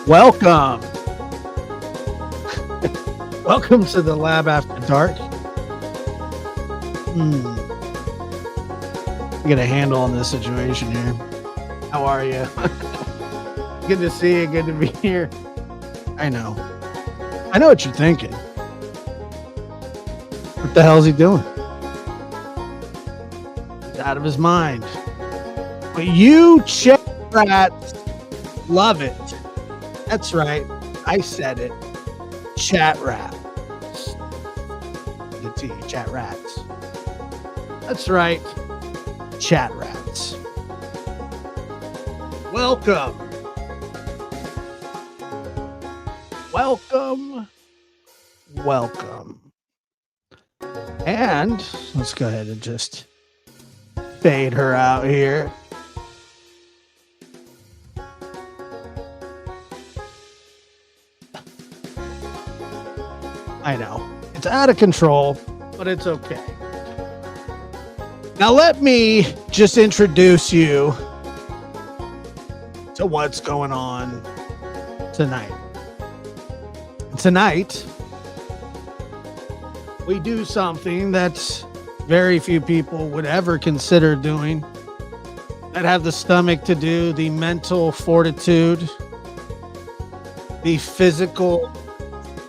Welcome. Welcome to the Lab After Dark. Get a handle on this situation here. How are you? Good to see you. Good to be here. I know what you're thinking. What the hell is he doing? He's out of his mind. But you chat rats love it. That's right. I said it. Chat rats. The T, chat rats. That's right. Chat rats. Welcome. Welcome. Welcome. And let's go ahead and just fade her out here. I know it's out of control, but it's okay. Now let me just introduce you to what's going on tonight. Tonight, we do something that very few people would ever consider doing, that have the stomach to do, the mental fortitude, the physical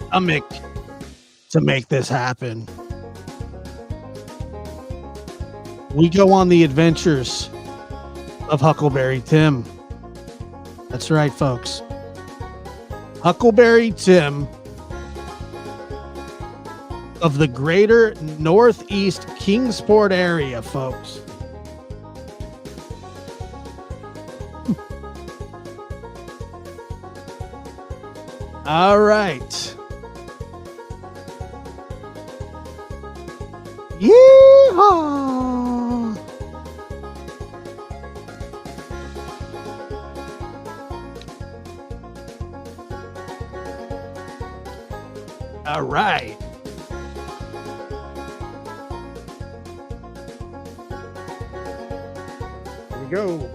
stomach to make this happen. We go on the adventures of Huckleberry Tim. That's right, folks. Huckleberry Tim of the greater Northeast Kingsport area, folks. All right. Yeehaw! All right. Here we go.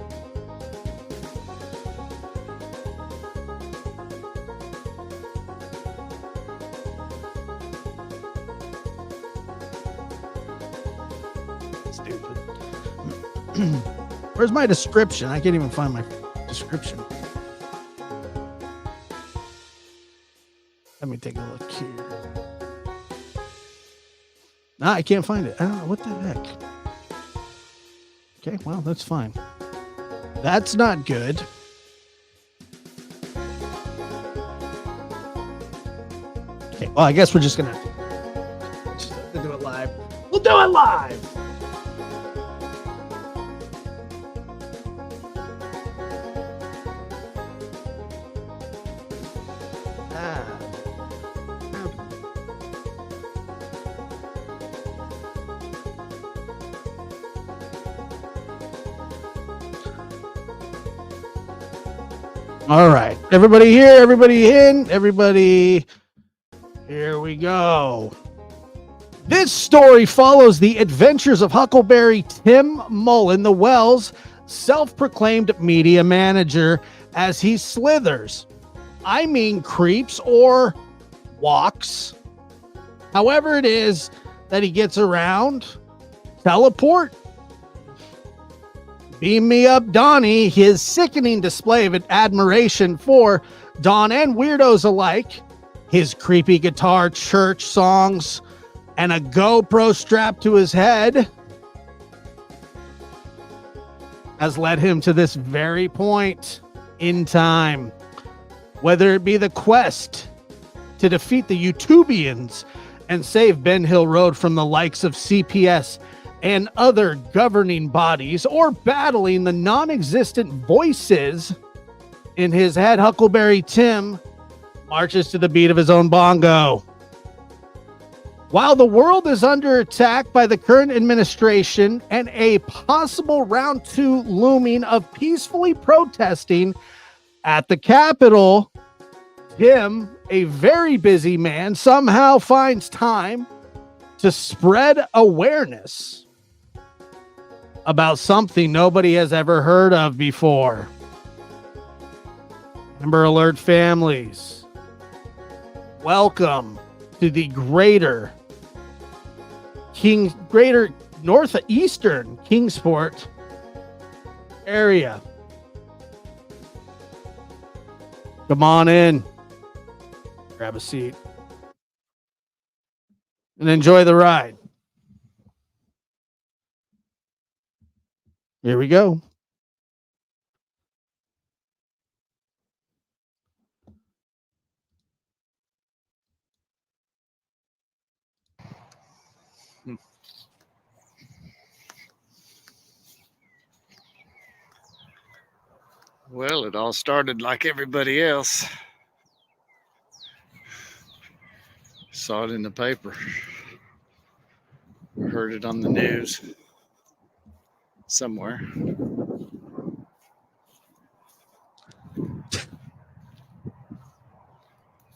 Stupid. Where's my description? I can't even find my description. Let me take a look here. I can't find it. I don't know. What the heck? Okay, well, that's fine. That's not good. Okay, well, I guess we're just going to have to do it live. We'll do it live. All right, everybody here, everybody in, everybody, here we go. This story follows the adventures of Huckleberry Tim Mullen, the Wells' self-proclaimed media manager, as he slithers. I mean creeps or walks. However it is that he gets around, teleport. Beam me up, Donny. His sickening display of admiration for Don and weirdos alike, his creepy guitar church songs, and a GoPro strapped to his head has led him to this very point in time. Whether it be the quest to defeat the Youtubians and save Ben Hill Road from the likes of CPS and other governing bodies, or battling the non-existent voices in his head, Huckleberry Tim marches to the beat of his own bongo. While the world is under attack by the current administration and a possible round 2 looming of peacefully protesting at the Capitol, Tim, a very busy man, somehow finds time to spread awareness about something nobody has ever heard of before. Amber Alert families, welcome to the greater northeastern Kingsport area. Come on in, grab a seat, and enjoy the ride. Here we go. Well, it all started like everybody else. Saw it in the paper. Heard it on the news somewhere.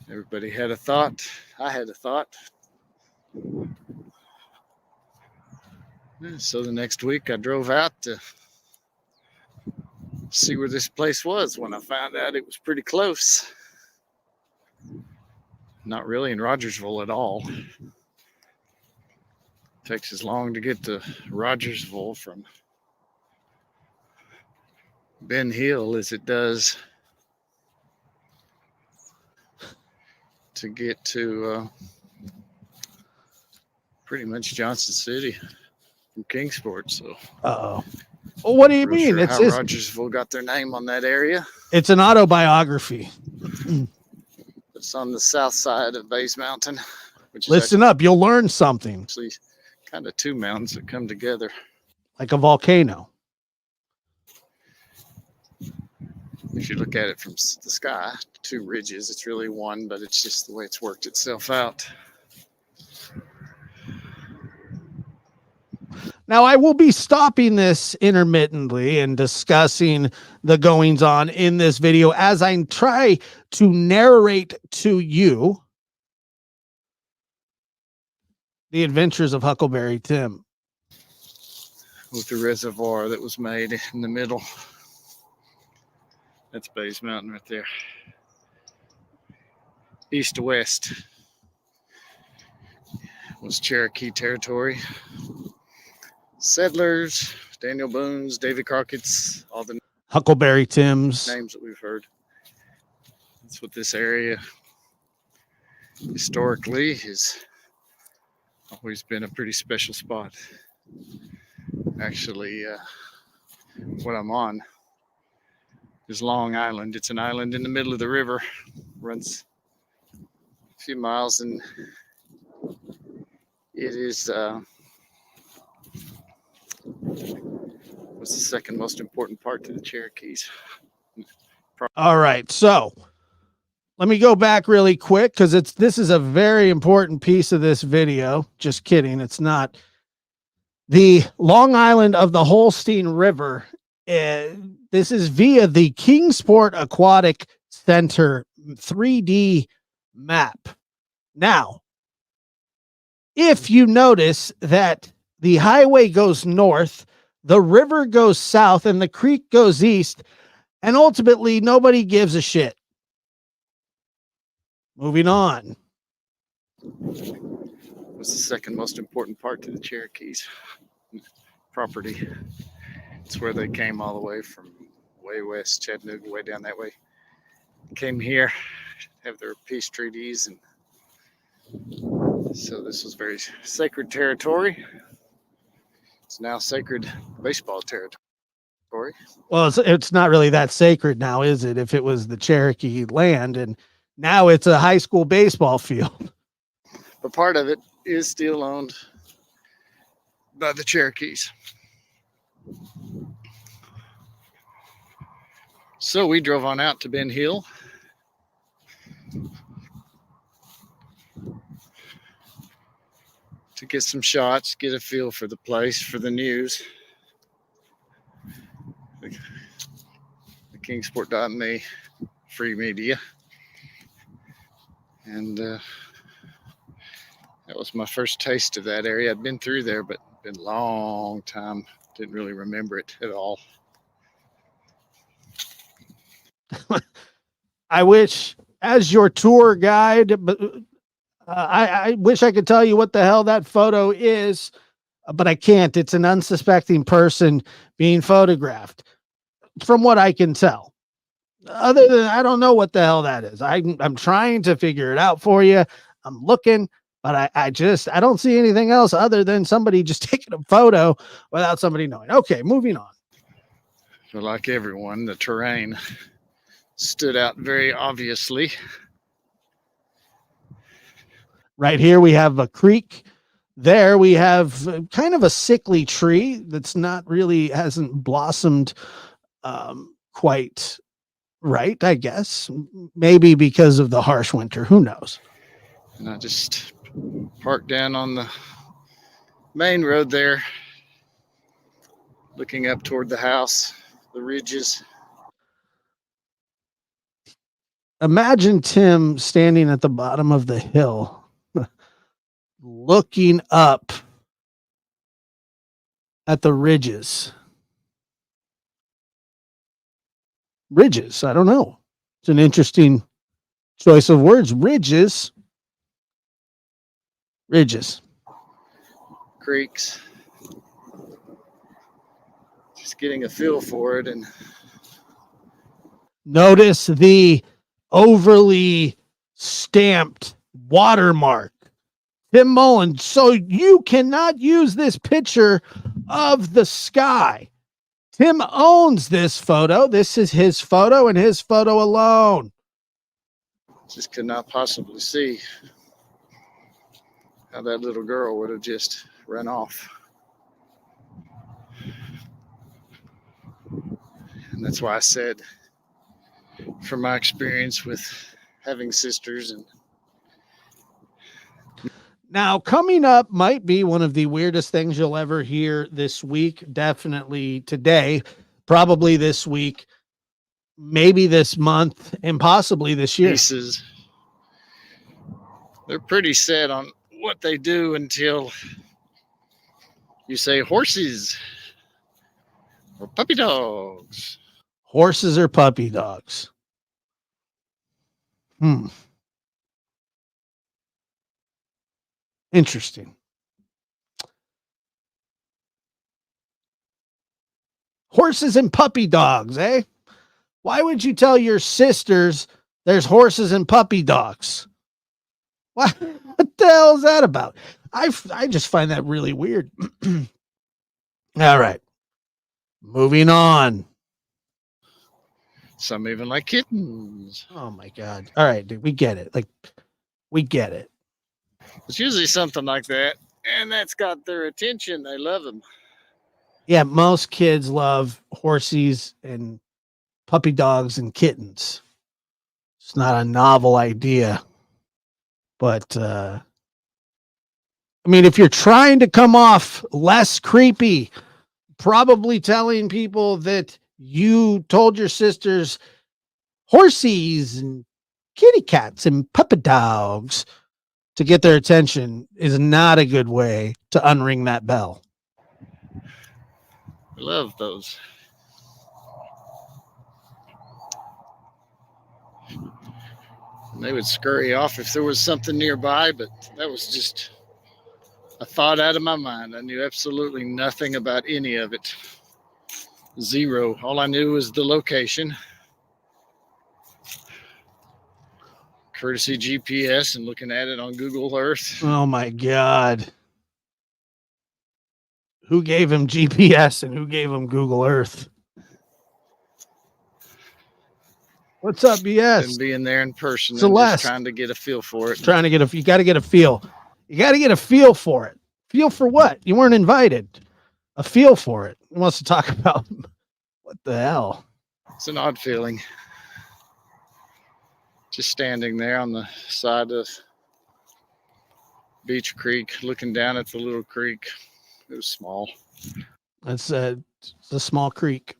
Everybody had a thought. I had a thought. So the next week I drove out to see where this place was. When I found out it was pretty close. Not really in Rogersville at all. Takes as long to get to Rogersville from Ben Hill as it does to get to pretty much Johnson City from Kingsport. So, Well, what do you mean? Sure how Rogersville got their name on that area. It's an autobiography. It's on the south side of Bays Mountain. Which Listen up, you'll learn something. Actually, kind of two mountains that come together. Like a volcano. If you look at it from the sky, two ridges, it's really one, but it's just the way it's worked itself out. Now, I will be stopping this intermittently and discussing the goings on in this video as I try to narrate to you the adventures of Huckleberry Tim. With the reservoir that was made in the middle. That's Bays Mountain right there. East to west was Cherokee territory. Settlers, Daniel Boone's, Davy Crockett's, all the Huckleberry Tim's names that we've heard. That's what this area historically has always been a pretty special spot. Actually, what I'm on is Long Island. It's an island in the middle of the river, runs a few miles, and it is what's the second most important part to the Cherokees. All right, so let me go back really quick because this is a very important piece of this video. Just kidding, it's not. The Long Island of the Holstein River. This is via the Kingsport Aquatic Center 3D map. Now, if you notice that the highway goes north, the river goes south, and the creek goes east, and ultimately nobody gives a shit. Moving on. What's the second most important part to the Cherokees? Property. It's where they came all the way from way west, Chattanooga, way down that way. Came here, have their peace treaties, and so this was very sacred territory. It's now sacred baseball territory. Well, it's not really that sacred now, is it? If it was the Cherokee land, and now it's a high school baseball field. But part of it is still owned by the Cherokees. So we drove on out to Ben Hill. To get some shots, get a feel for the place, for the news. The Kingsport.me, free media. And that was my first taste of that area. I'd been through there, but been a long time. Didn't really remember it at all. I wish, as your tour guide, but I wish I could tell you what the hell that photo is, but I can't. It's an unsuspecting person being photographed, from what I can tell. Other than I don't know what the hell that is. I'm trying to figure it out for you. I'm looking, but I don't see anything else other than somebody just taking a photo without somebody knowing. Okay, moving on. But like everyone, the terrain stood out very obviously. Right here we have a creek. There we have kind of a sickly tree that's not really hasn't blossomed quite right, I guess. Maybe because of the harsh winter. Who knows? And I just parked down on the main road there, looking up toward the house, the ridges. Imagine Tim standing at the bottom of the hill, looking up at the ridges. Ridges, I don't know. It's an interesting choice of words. Ridges. Ridges. Creeks. Just getting a feel for it. And notice the overly stamped watermark. Tim Mullen. So you cannot use this picture of the sky. Tim owns this photo. This is his photo and his photo alone. just could not possibly see how that little girl would have just run off. And that's why I said, from my experience with having sisters, and now coming up might be one of the weirdest things you'll ever hear this week. Definitely today, probably this week, maybe this month, and possibly this year. nieces, they're pretty set on what they do until you say horses or puppy dogs. Horses or puppy dogs. Interesting. Horses and puppy dogs, eh? Why would you tell your sisters there's horses and puppy dogs? What the hell is that about? I just find that really weird. All right. Moving on. Some even like kittens. Oh my God. All right, dude. We get it. Like, we get it. It's usually something like that, and that's got their attention. They love them. Yeah, most kids love horsies and puppy dogs and kittens. It's not a novel idea. But I mean, if you're trying to come off less creepy, probably telling people that you told your sisters horsies and kitty cats and puppy dogs to get their attention is not a good way to unring that bell. I love those. And they would scurry off if there was something nearby, but that was just a thought out of my mind. I knew absolutely nothing about any of it. Zero. All I knew was the location. Courtesy GPS and looking at it on Google Earth. Oh my God. Who gave him GPS and who gave him Google Earth? What's up, BS? And being there in person Celeste. and just trying to get a feel for it. You got to get a feel. You got to get a feel for it. Feel for what? You weren't invited. A feel for it. He wants to talk about what the hell. It's an odd feeling. Just standing there on the side of Beach Creek, looking down at the little creek. It was small. It's a small creek.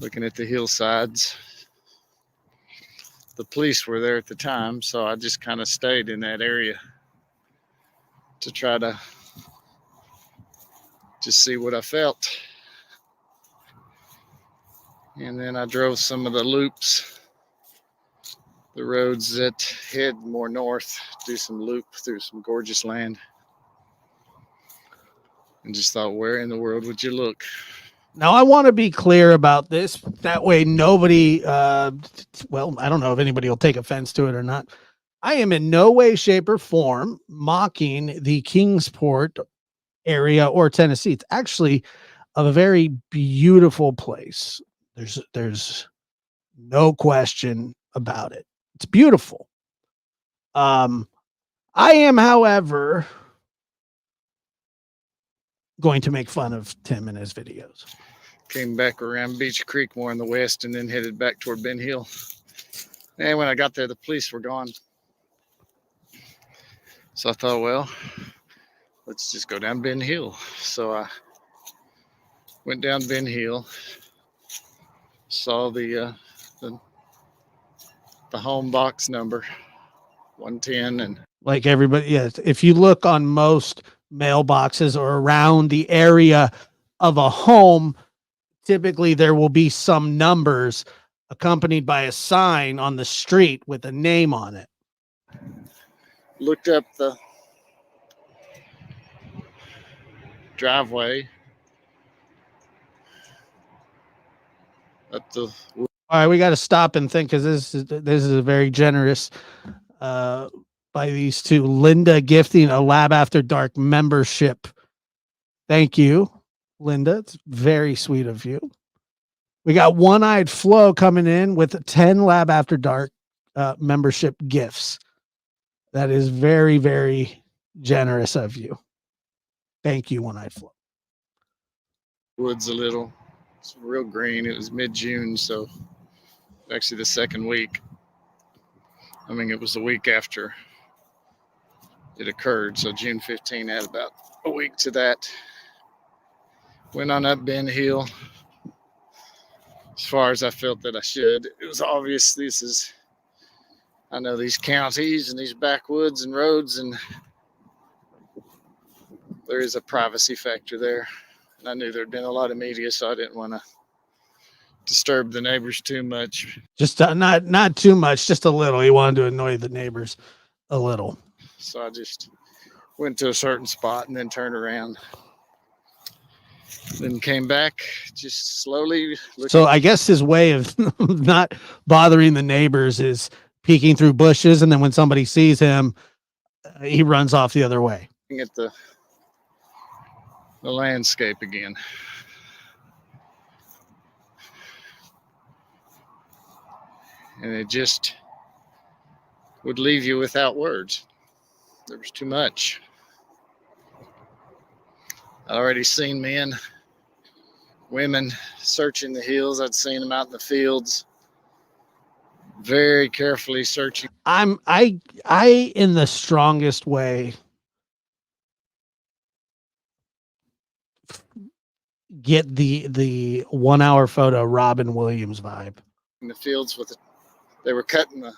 Looking at the hillsides. The police were there at the time, so I just kind of stayed in that area to try to just see what I felt. And then I drove some of the loops the roads that head more north, do some loop through some gorgeous land. And just thought, where in the world would you look? Now, I want to be clear about this. That way, nobody, well, I don't know if anybody will take offense to it or not. I am in no way, shape, or form mocking the Kingsport area or Tennessee. It's actually a very beautiful place. There's no question about it. It's beautiful. I am, however, going to make fun of Tim and his videos. Came back around Beach Creek more in the west and then headed back toward Ben Hill. And when I got there, the police were gone. So I thought, well, let's just go down Ben Hill. So I went down Ben Hill, saw the home box number 110, and like everybody, yes. If you look on most mailboxes or around the area of a home, typically there will be some numbers accompanied by a sign on the street with a name on it. looked up the driveway up the. All right, we got to stop and think, because this is a very generous by these two. Linda gifting a Lab After Dark membership. Thank you, Linda. It's very sweet of you. We got One-Eyed Flo coming in with 10 Lab After Dark membership gifts. That is very, very generous of you. Thank you, One-Eyed Flo. Woods a little. It's real green. It was mid-June, so actually the second week. I mean, it was the week after it occurred, so June 15 had about a week to that. Went on up Ben Hill as far as I felt that I should. It was obvious I know these counties and these backwoods and roads, and there is a privacy factor there. And I knew there'd been a lot of media, so I didn't want to disturb the neighbors too much. Just not too much, just a little. He wanted to annoy the neighbors a little. So I just went to a certain spot and then turned around. Then came back, just slowly looking. So I guess his way of not bothering the neighbors is peeking through bushes, and then when somebody sees him, he runs off the other way. At the landscape again. And it just would leave you without words. There was too much. I'd already seen men, women searching the hills. I'd seen them out in the fields, very carefully searching. I in the strongest way get the 1 hour photo Robin Williams vibe. In the fields with it, they were cutting the.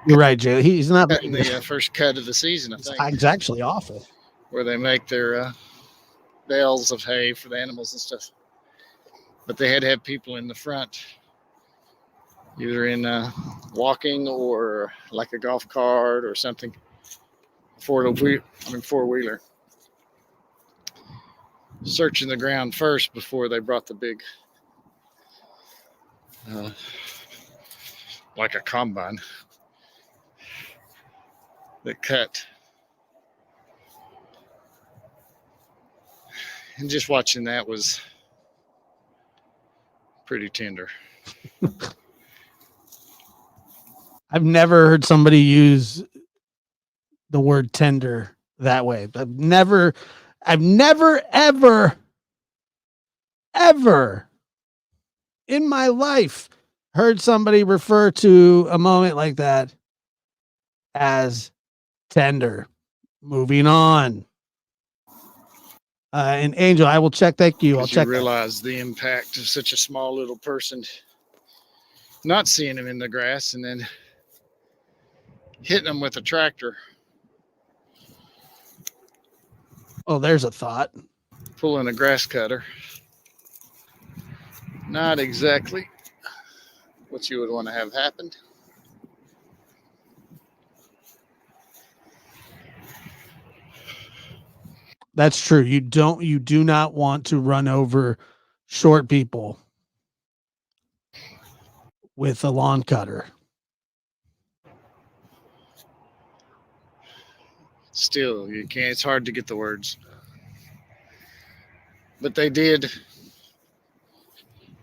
You're right, Jay. He's not cutting the first cut of the season, I think. It's actually awful. Where they make their bales of hay for the animals and stuff. But they had to have people in the front, either in walking or like a golf cart or something, four-wheeler, searching the ground first before they brought the big, like a combine that cut. And just watching that was pretty tender. I've never heard somebody use the word tender that way. I've never, ever in my life heard somebody refer to a moment like that as tender. Moving on. And Angel, I will check. Thank you. I'll check. You realize the impact of such a small little person not seeing him in the grass and then hitting him with a tractor. Oh, there's a thought. Pulling a grass cutter. Not exactly what you would want to have happened. That's true. You do not want to run over short people with a lawn cutter. Still, you can't. It's hard to get the words. But they did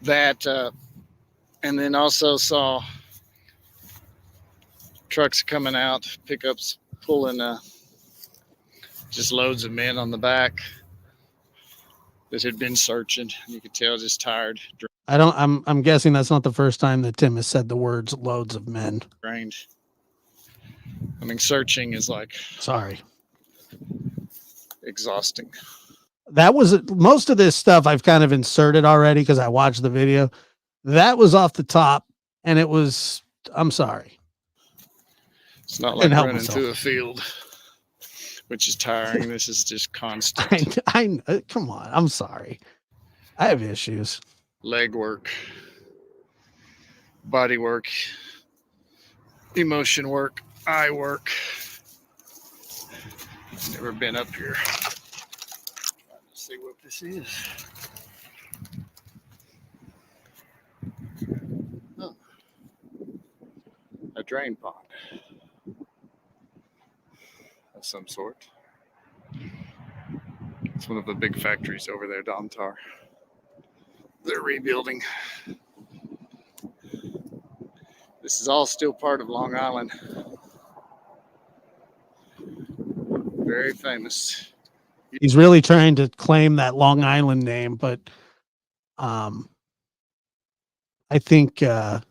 that, and then also saw trucks coming out, pickups pulling just loads of men on the back that had been searching. You could tell just tired, I'm guessing that's not the first time that Tim has said the words loads of men. drained. I mean, searching is like Sorry. exhausting. That was most of this stuff I've kind of inserted already because I watched the video. That was off the top, and it was, I'm sorry. It's not like running through a field, which is tiring. This is just constant. I come on. I'm sorry. I have issues. Leg work, body work, emotion work, eye work. Never been up here. Let's see what this is. Oh, a drain pond of some sort. It's one of the big factories over there, Domtar. They're rebuilding. This is all still part of Long Island. Very famous. He's really trying to claim that Long Island name, but I think Long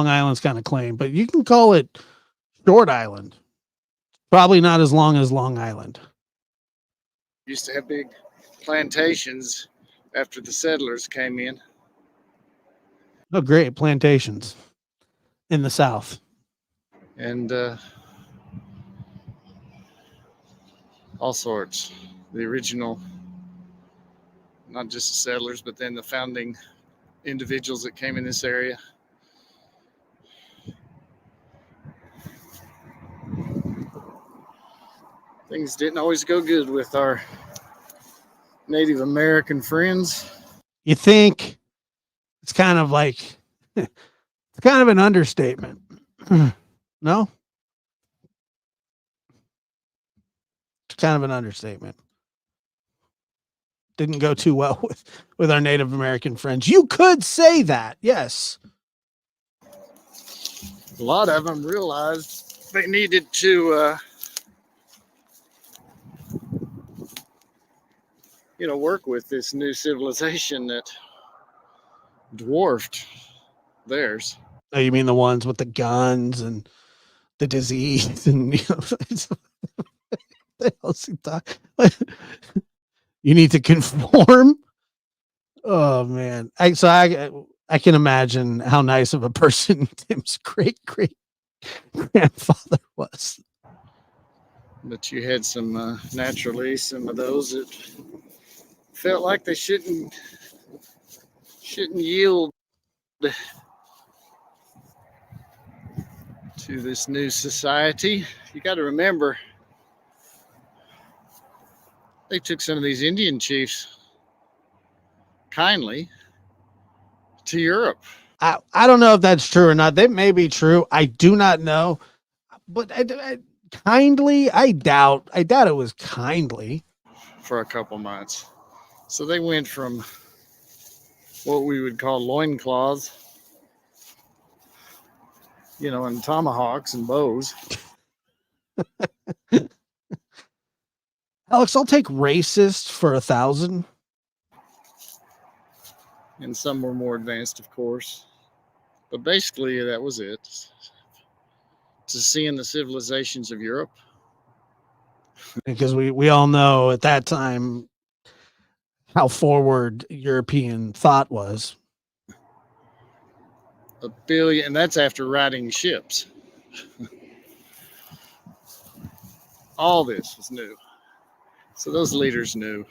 Island's kind of claimed, but you can call it Short Island. Probably not as long as Long Island. Used to have big plantations after the settlers came in. Oh, great plantations in the South. And all sorts. The original, not just the settlers, but then the founding individuals that came in this area. Things didn't always go good with our Native American friends. You think it's kind of like, it's kind of an understatement. No? It's kind of an understatement. Didn't go too well with our Native American friends. You could say that, yes. A lot of them realized they needed to, work with this new civilization that dwarfed theirs. Oh, you mean the ones with the guns and the disease and you need to conform. Oh man. I can imagine how nice of a person Tim's great grandfather was. But you had some naturally some of those that felt like they shouldn't yield to this new society. You got to remember, they took some of these Indian chiefs kindly to Europe. I don't know if that's true or not. That may be true. I do not know. But kindly, I doubt it was kindly. For a couple months. So they went from what we would call loincloths, and tomahawks and bows. Alex, I'll take racist for 1,000. And some were more advanced, of course. But basically, that was it. To seeing the civilizations of Europe. Because we all know at that time how forward European thought was. 1 billion, and that's after riding ships. All this was new. So those leaders knew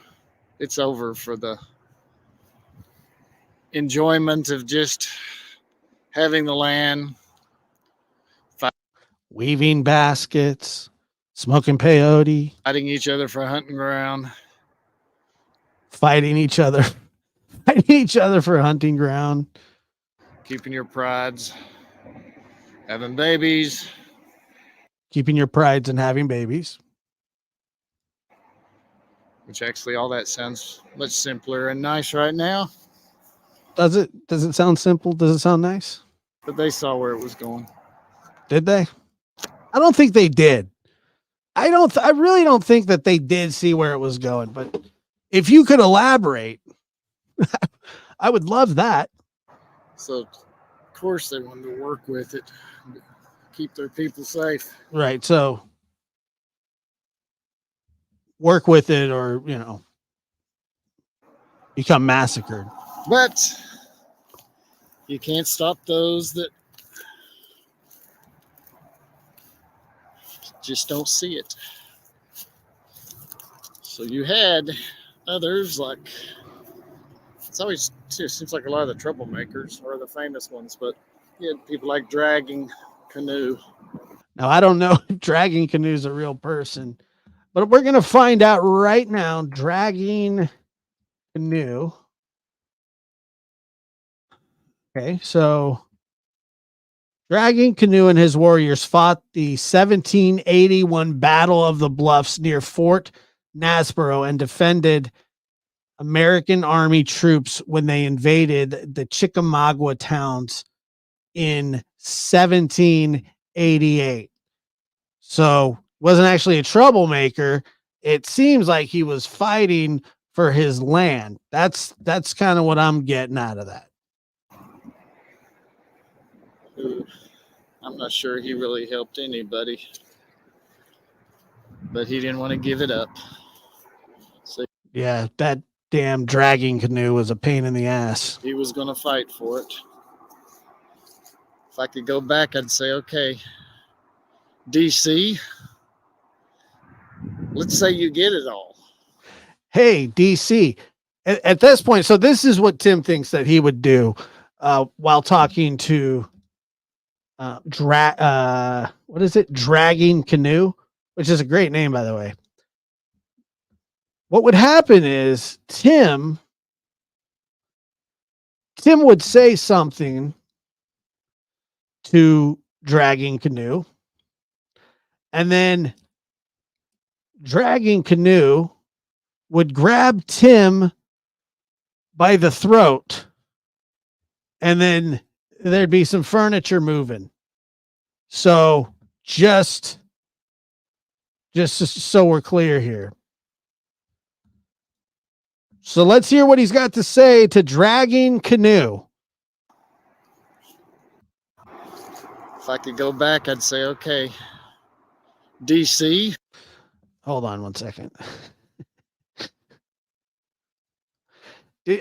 it's over for the enjoyment of just having the land. Weaving baskets, smoking peyote, Fighting each other for hunting ground. fighting each other for hunting ground. Keeping your prides. Having babies. Keeping your prides and having babies. Which actually all that sounds much simpler and nice right now. Does it sound simple? Does it sound nice? But they saw where it was going. Did they? I don't think they did. I really don't think that they did see where it was going, but if you could elaborate, I would love that. So, of course, they wanted to work with it, keep their people safe. Right. So work with it or, become massacred. But you can't stop those that just don't see it. So you had others like, it seems like a lot of the troublemakers are the famous ones, but you had people like Dragging Canoe. Now, I don't know if Dragging Canoe is a real person, but we're going to find out right now. Dragging Canoe. Okay, so Dragging Canoe and his warriors fought the 1781 Battle of the Bluffs near Fort Nasborough and defended American Army troops when they invaded the Chickamauga towns in 1788. So wasn't actually a troublemaker. It seems like he was fighting for his land. That's kind of what I'm getting out of that. I'm not sure he really helped anybody, but he didn't want to give it up. So yeah, that damn Dragging Canoe was a pain in the ass. He was going to fight for it. If I could go back, I'd say, okay, DC, let's say you get it all. Hey, DC, at this point, so this is what Tim thinks that he would do while talking to Dragging Canoe, which is a great name, by the way. What would happen is Tim would say something to Dragging Canoe, and then Dragging Canoe would grab Tim by the throat, and then there'd be some furniture moving. So just so we're clear here. So let's hear what he's got to say to Dragging Canoe. If I could go back, I'd say, okay, DC. Hold on one second.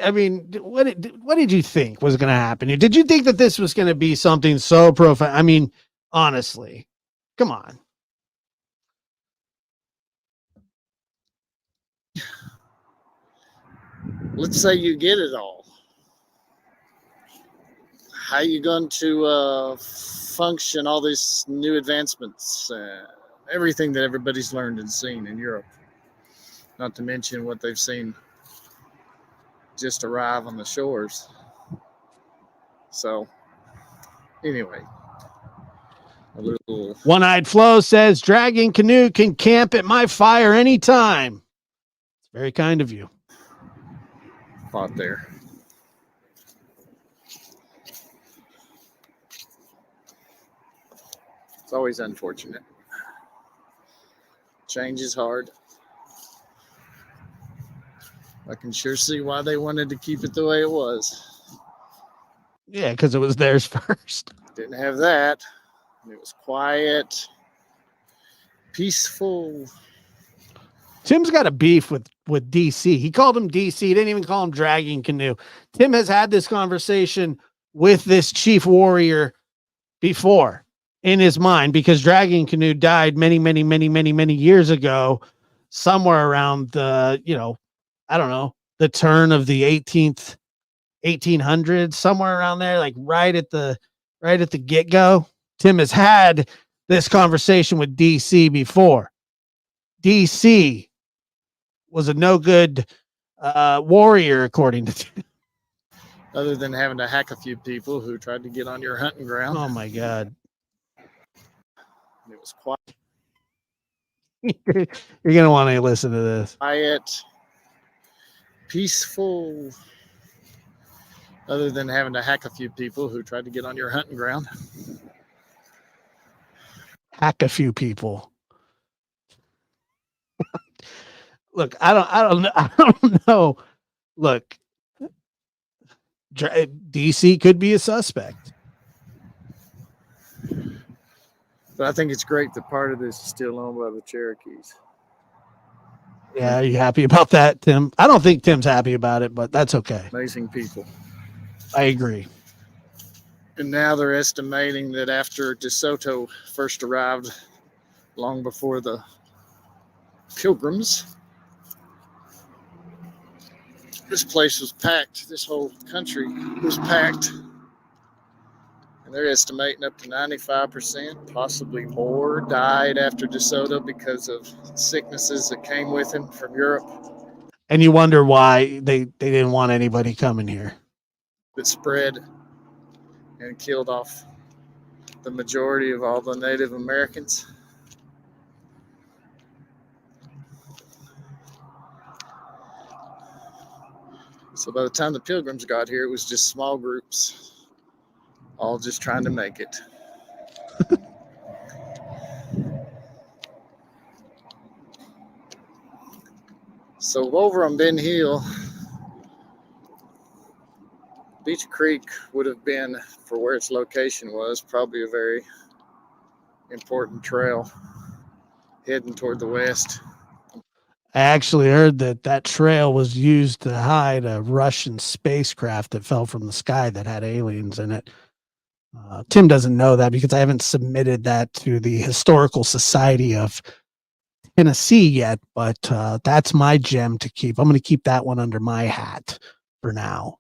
I mean, what did you think was going to happen? Did you think that this was going to be something so profound? I mean, honestly, come on. Let's say you get it all. How are you going to function all these new advancements, everything that everybody's learned and seen in Europe, not to mention what they've seen just arrive on the shores. So anyway, a little One-Eyed Flo says Dragging Canoe can camp at my fire anytime. It's very kind of you. thought there. It's always unfortunate. Change is hard. I can sure see why they wanted to keep it the way it was. Yeah, because it was theirs first. Didn't have that. It was quiet, peaceful. Tim's got a beef with DC. He called him DC. He didn't even call him Dragging Canoe. Tim has had this conversation with this chief warrior before in his mind, because Dragging Canoe died many years ago, somewhere around the, I don't know, the turn of the 18th 1800s, somewhere around there, like right at the get-go. Tim has had this conversation with DC before. DC was a no good warrior, according to Tim. Other than having to hack a few people who tried to get on your hunting ground. Oh my God. It was quiet. You're going to want to listen to this. Quiet, peaceful, other than having to hack a few people who tried to get on your hunting ground. Hack a few people. Look, I don't know. Look, DC could be a suspect. But I think it's great that part of this is still owned by the Cherokees. Yeah, are you happy about that, Tim? I don't think Tim's happy about it, but that's okay. Amazing people. I agree. And now they're estimating that after DeSoto first arrived, long before the Pilgrims, this place was packed. This whole country was packed. And they're estimating up to 95%, possibly more, died after DeSoto because of sicknesses that came with him from Europe. And you wonder why they didn't want anybody coming here. That spread and killed off the majority of all the Native Americans. So by the time the Pilgrims got here, it was just small groups, all just trying to make it. So over on Ben Hill, Beach Creek would have been, for where its location was, probably a very important trail heading toward the west. I actually heard that trail was used to hide a Russian spacecraft that fell from the sky that had aliens in it. Tim doesn't know that because I haven't submitted that to the Historical Society of Tennessee yet, but that's my gem to keep. I'm going to keep that one under my hat for now.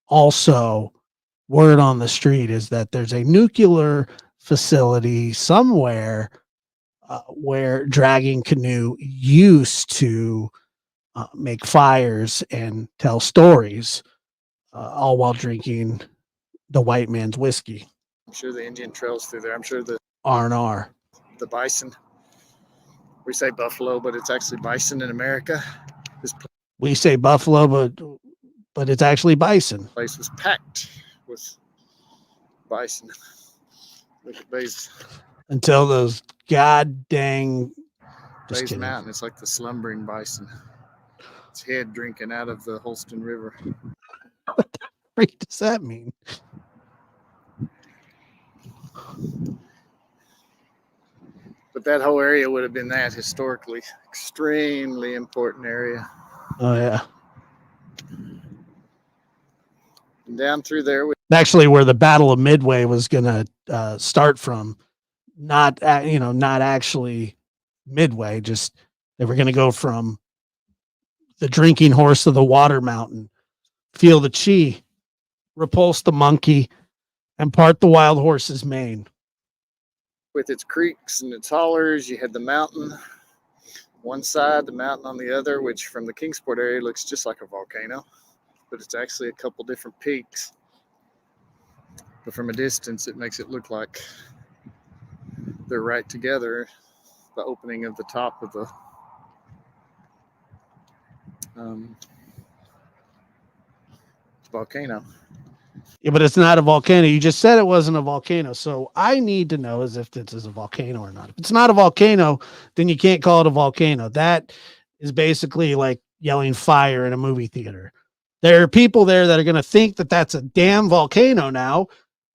Also, word on the street is that there's a nuclear facility somewhere where Dragging Canoe used to make fires and tell stories, all while drinking the white man's whiskey. I'm sure the Indian trails through there. I'm sure the R&R. The bison. We say buffalo, but it's actually bison in America. We say buffalo, but it's actually bison. The place was packed with bison. Look at Bays. Until those god dang Bays Mountain. It's like the slumbering bison. Its head drinking out of the Holston River. What the freak does that mean? But that whole area would have been that historically extremely important area. Oh yeah. And down through there, actually where the Battle of Midway was gonna start from. Not actually Midway. Just they were gonna go from the drinking horse of the Water Mountain, feel the chi, repulse the monkey, and part the wild horse's mane. With its creeks and its hollers, you had the mountain one side, the mountain on the other, which from the Kingsport area looks just like a volcano, but it's actually a couple different peaks. But from a distance, it makes it look like they're right together. The opening of the top of the volcano. Yeah, but it's not a volcano. You just said it wasn't a volcano. So I need to know as if this is a volcano or not. If it's not a volcano, then you can't call it a volcano. That is basically like yelling fire in a movie theater. There are people there that are going to think that that's a damn volcano now,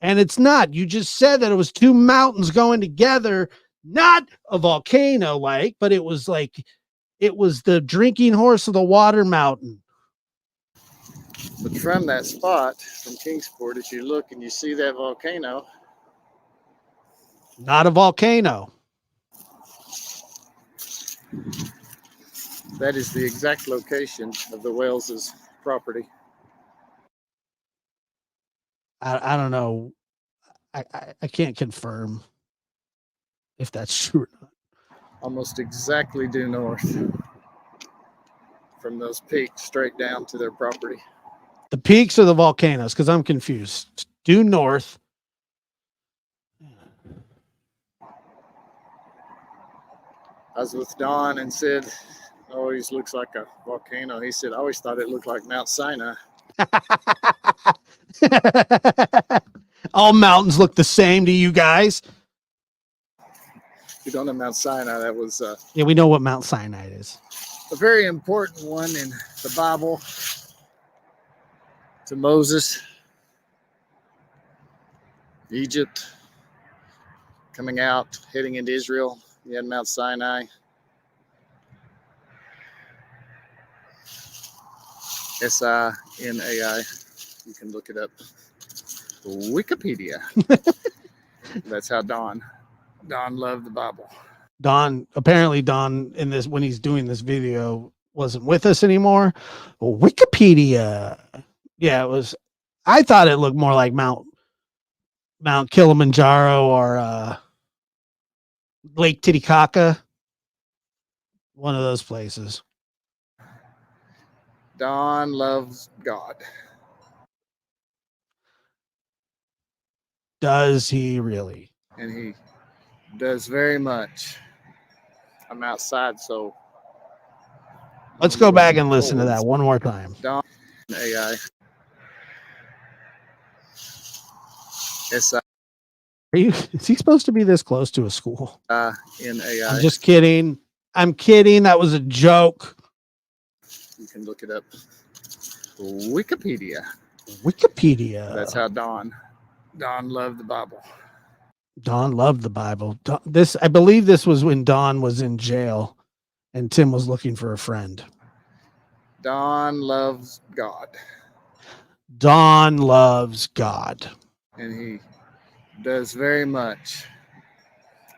and it's not. You just said that it was two mountains going together, not a volcano like, but it was the drinking horse of the Water Mountain. But from that spot, from Kingsport, if you look and you see that volcano. Not a volcano. That is the exact location of the Wells's property. I don't know. I can't confirm if that's true or not. Almost exactly due north from those peaks straight down to their property. The peaks or the volcanoes? Because I'm confused. Due north. I was with Don and said, always looks like a volcano. He said, I always thought it looked like Mount Sinai. All mountains look the same to you guys. You don't know Mount Sinai. That was Yeah, we know what Mount Sinai is. a very important one in the Bible to Moses, Egypt, coming out, heading into Israel. You had Mount Sinai. Sinai. You can look it up. Wikipedia. That's how Don loved the Bible. Apparently Don in this, when he's doing this video, wasn't with us anymore. Wikipedia. Yeah, it was. I thought it looked more like Mount Kilimanjaro or Lake Titicaca. One of those places. Don loves God. Does he really? And he does very much. I'm outside, so Let's go back and listen to that one more time. Don AI. Is he supposed to be this close to a school? In AI. I'm just kidding. I'm kidding. That was a joke. You can look it up. Wikipedia. Wikipedia. That's how Don loved the Bible. Don loved the Bible. I believe this was when Don was in jail and Tim was looking for a friend. Don loves God. Don loves God. And he does very much.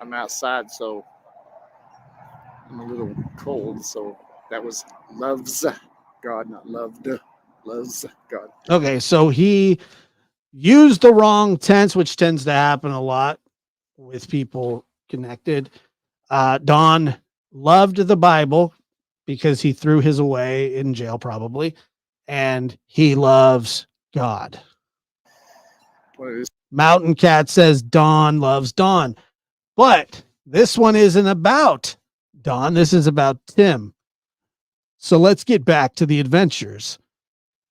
I'm outside, so I'm a little cold. So that was loves God, not loved. Loves God. Okay, so he used the wrong tense, which tends to happen a lot with people connected. Don loved the Bible because he threw his away in jail, probably, and he loves God. Mountain Cat says Don loves Don, but this one isn't about Don. This is about Tim. So let's get back to the adventures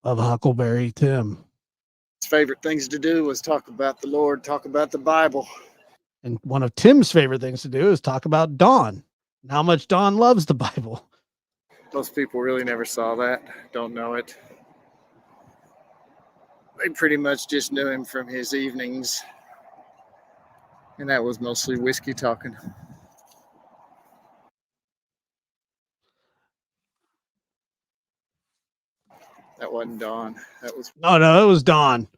of Huckleberry Tim. His favorite things to do was talk about the Lord, talk about the Bible. And one of Tim's favorite things to do is talk about Don and how much Don loves the Bible. Most people really never saw that, don't know it. They pretty much just knew him from his evenings. And that was mostly whiskey talking. That wasn't Don. That was No, it was Don.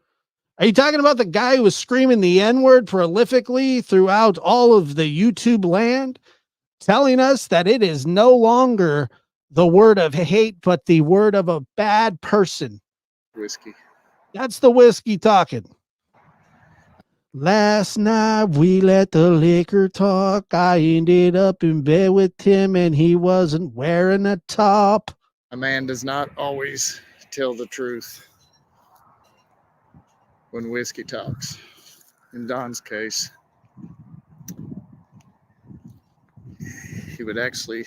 Are you talking about the guy who was screaming the N-word prolifically throughout all of the YouTube land, telling us that it is no longer the word of hate, but the word of a bad person? whiskey. That's the whiskey talking. Last night we let the liquor talk. I ended up in bed with Tim and he wasn't wearing a top. A man does not always tell the truth when whiskey talks. In Don's case, he would actually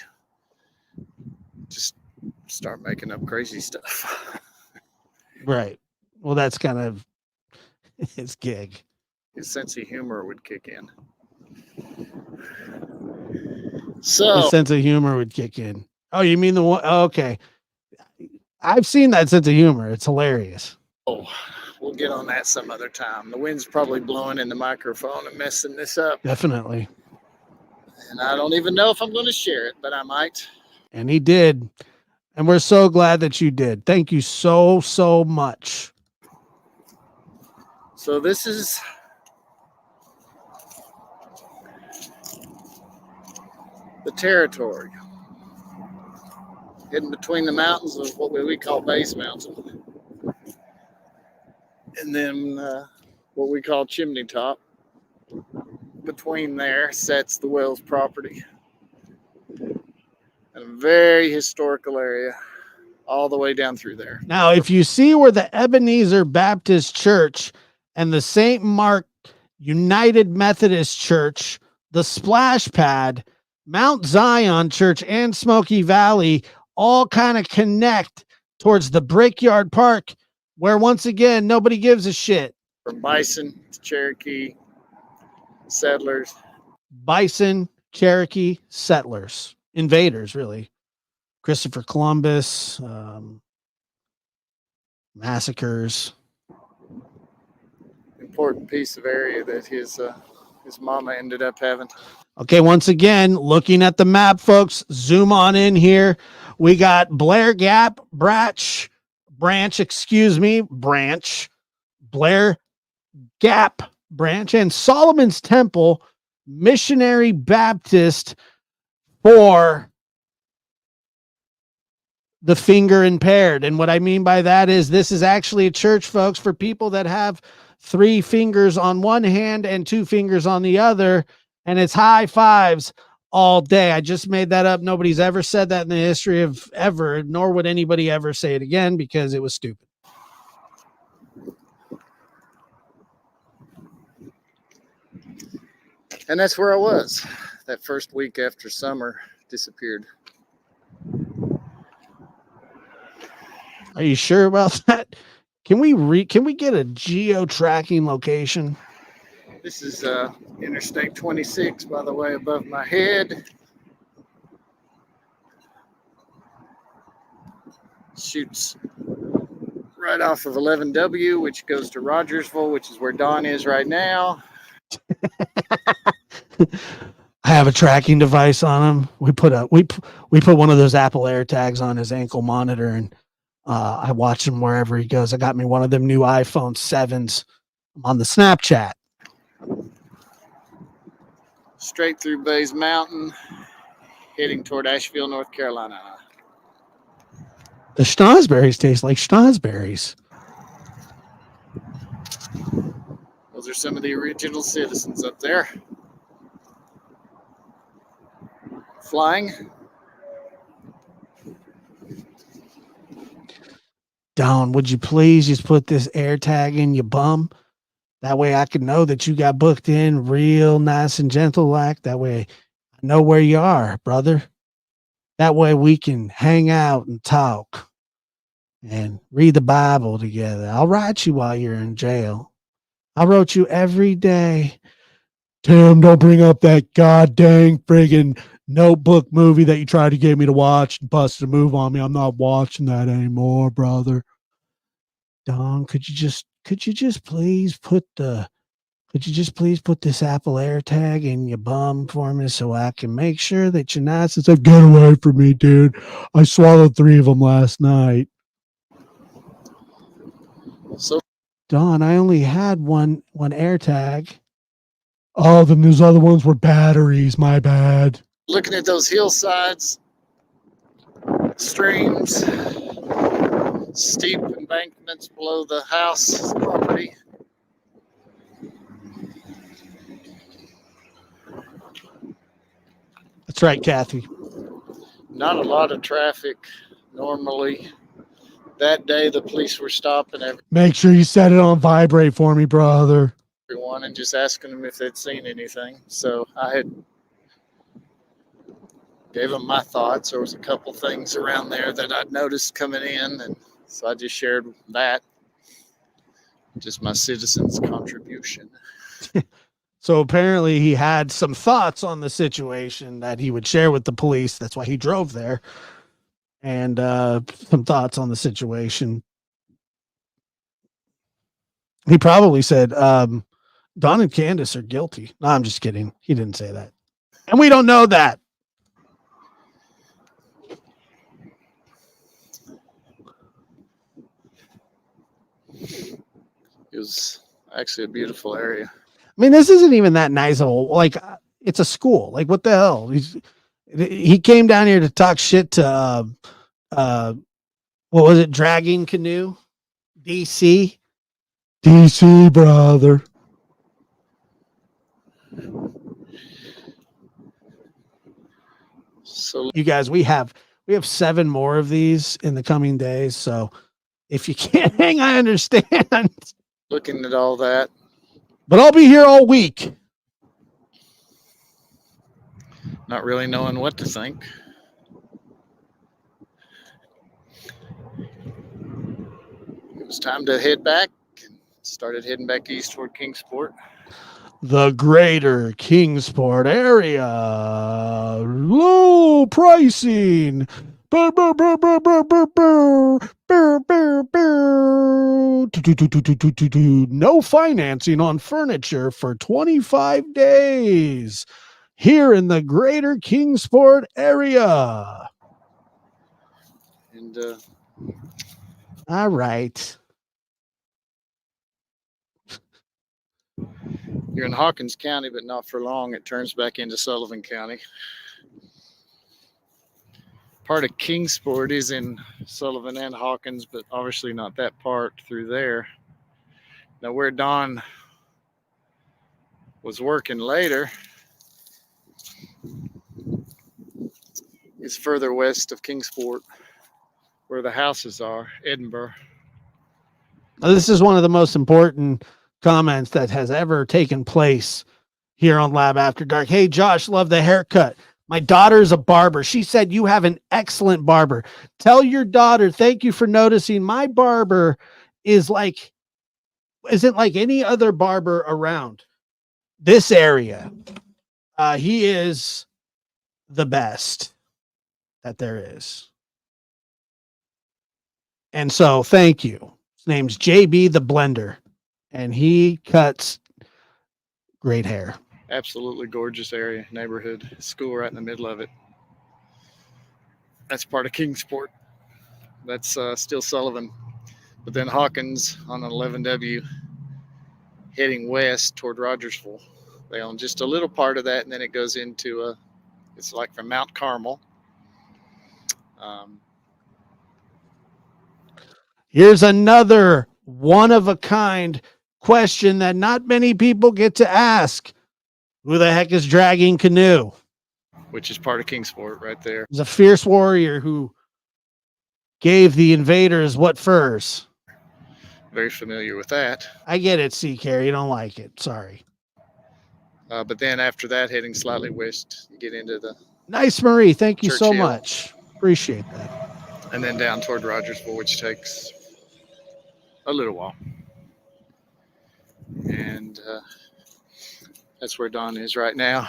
just start making up crazy stuff. Right. Well, that's kind of his gig. His sense of humor would kick in. His So, sense of humor would kick in. Oh, you mean the one? Oh, okay. I've seen that sense of humor. It's hilarious. we'll get on that some other time. The wind's probably blowing in the microphone and messing this up. Definitely. And I don't even know if I'm going to share it, but I might. And he did. And we're so glad that you did. Thank you so, so much. So this is the territory hidden between the mountains of what we call Base Mountain. And And then what we call Chimney Top. Between there sets the Wells property. And a very historical area all the way down through there. Now, if you see where the Ebenezer Baptist Church and the St. Mark United Methodist Church, the Splash Pad, Mount Zion Church, and Smoky Valley all kind of connect towards the Brickyard Park, where once again, nobody gives a shit. From Bison to Cherokee, settlers. Bison, Cherokee, settlers, invaders, really. Christopher Columbus, massacres. Important piece of area that his mama ended up having. Okay, once again, looking at the map, folks, zoom on in here. We got Blair Gap, Branch, Blair Gap Branch, and Solomon's Temple Missionary Baptist for the finger impaired. And what I mean by that is this is actually a church, folks, for people that have 3 fingers on one hand and 2 fingers on the other, and it's high fives all day. I just made that up. Nobody's ever said that in the history of ever, nor would anybody ever say it again because it was stupid. And that's where I was that first week after summer disappeared. Are you sure about that? Can we get a geo tracking location? This is Interstate 26, by the way, above my head. Shoots right off of 11W, which goes to Rogersville, which is where Don is right now. I have a tracking device on him. We put one of those Apple AirTags on his ankle monitor, and I watch him wherever he goes. I got me one of them new iPhone 7s on the Snapchat. Straight through Bays Mountain, heading toward Asheville, North Carolina. The schnozberries taste like schnozberries. Those are some of the original citizens up there. Flying. Don, would you please just put this AirTag in your bum? That way I can know that you got booked in real nice and gentle like. That way I know where you are, brother. That way we can hang out and talk and read the Bible together. I'll write you while you're in jail. I wrote you every day. Tim, don't bring up that goddamn friggin' Notebook movie that you tried to get me to watch and busted a move on me. I'm not watching that anymore, brother. Don, could you just please put this Apple AirTag in your bum for me so I can make sure that you're nice and said, get away from me, dude. I swallowed 3 of them last night. So, Don, I only had one AirTag. Oh, then those other ones were batteries. My bad. looking at those hillsides, streams, steep embankments below the house property. That's right, Kathy. Not a lot of traffic normally. That day, the police were stopping Make sure you set it on vibrate for me, brother. everyone and just asking them if they'd seen anything. So I had gave them my thoughts. There was a couple things around there that I'd noticed coming in, and so I just shared that. Just my citizen's contribution. So apparently he had some thoughts on the situation that he would share with the police. That's why he drove there. And some thoughts on the situation. He probably said, Don and Candace are guilty. No, I'm just kidding. He didn't say that. And we don't know that. It was actually a beautiful area. I mean, this isn't even that nice of a, like, it's a school. Like, what the hell? He came down here to talk shit to, what was it? Dragging Canoe, DC. DC brother. So You guys, we have 7 more of these in the coming days. So if you can't hang, I understand. looking at all that, But I'll be here all week. not really knowing what to think. It was time to head back and started heading back east toward Kingsport. The greater Kingsport area. Low pricing. Burr, burr, burr, burr, burr, burr, burr. Burr, burr, burr. No financing on furniture for 25 days here in the greater Kingsport area. And All right. you're in Hawkins County, but not for long. It turns back into Sullivan County. Part of Kingsport is in Sullivan and Hawkins, but obviously not that part through there. Now, where Don was working later is further west of Kingsport, where the houses are, Edinburgh. Now, this is one of the most important comments that has ever taken place here on Lab After Dark. Hey, Josh, love the haircut. My daughter's a barber. She said you have an excellent barber. Tell your daughter, thank you for noticing. My barber isn't like any other barber around this area. He is the best that there is. And so thank you. His name's JB the Blender, and he cuts great hair. Absolutely gorgeous area, neighborhood, school right in the middle of it. That's part of Kingsport. That's still Sullivan. But then Hawkins on an 11W heading west toward Rogersville. They own just a little part of that, and then it goes into it's like from Mount Carmel. Here's another one-of-a-kind question that not many people get to ask. Who the heck is Dragging Canoe? Which is part of Kingsport right there. He's a fierce warrior who gave the invaders what furs? Very familiar with that. I get it, C-Care. You don't like it. Sorry. But then after that, heading slightly west, you get into the... Nice, Marie. Thank you so Churchill. much. Appreciate that. And then down toward Rogersville, which takes a little while. And that's where Don is right now.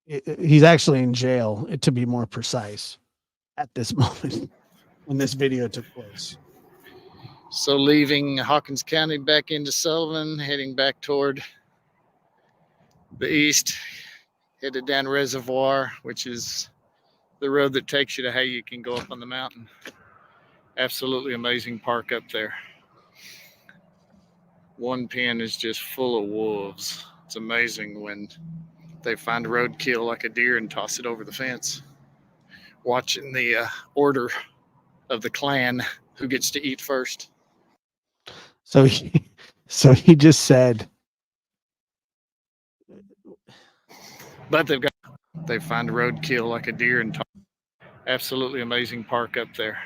He's actually in jail, to be more precise, at this moment when this video took place. So leaving Hawkins County back into Sullivan, heading back toward the east, headed down Reservoir, which is the road that takes you to how you can go up on the mountain. Absolutely amazing park up there. One pen is just full of wolves. It's amazing when they find roadkill like a deer and toss it over the fence. Watching the order of the clan, who gets to eat first. So he just said, but they find roadkill like a deer and absolutely amazing park up there.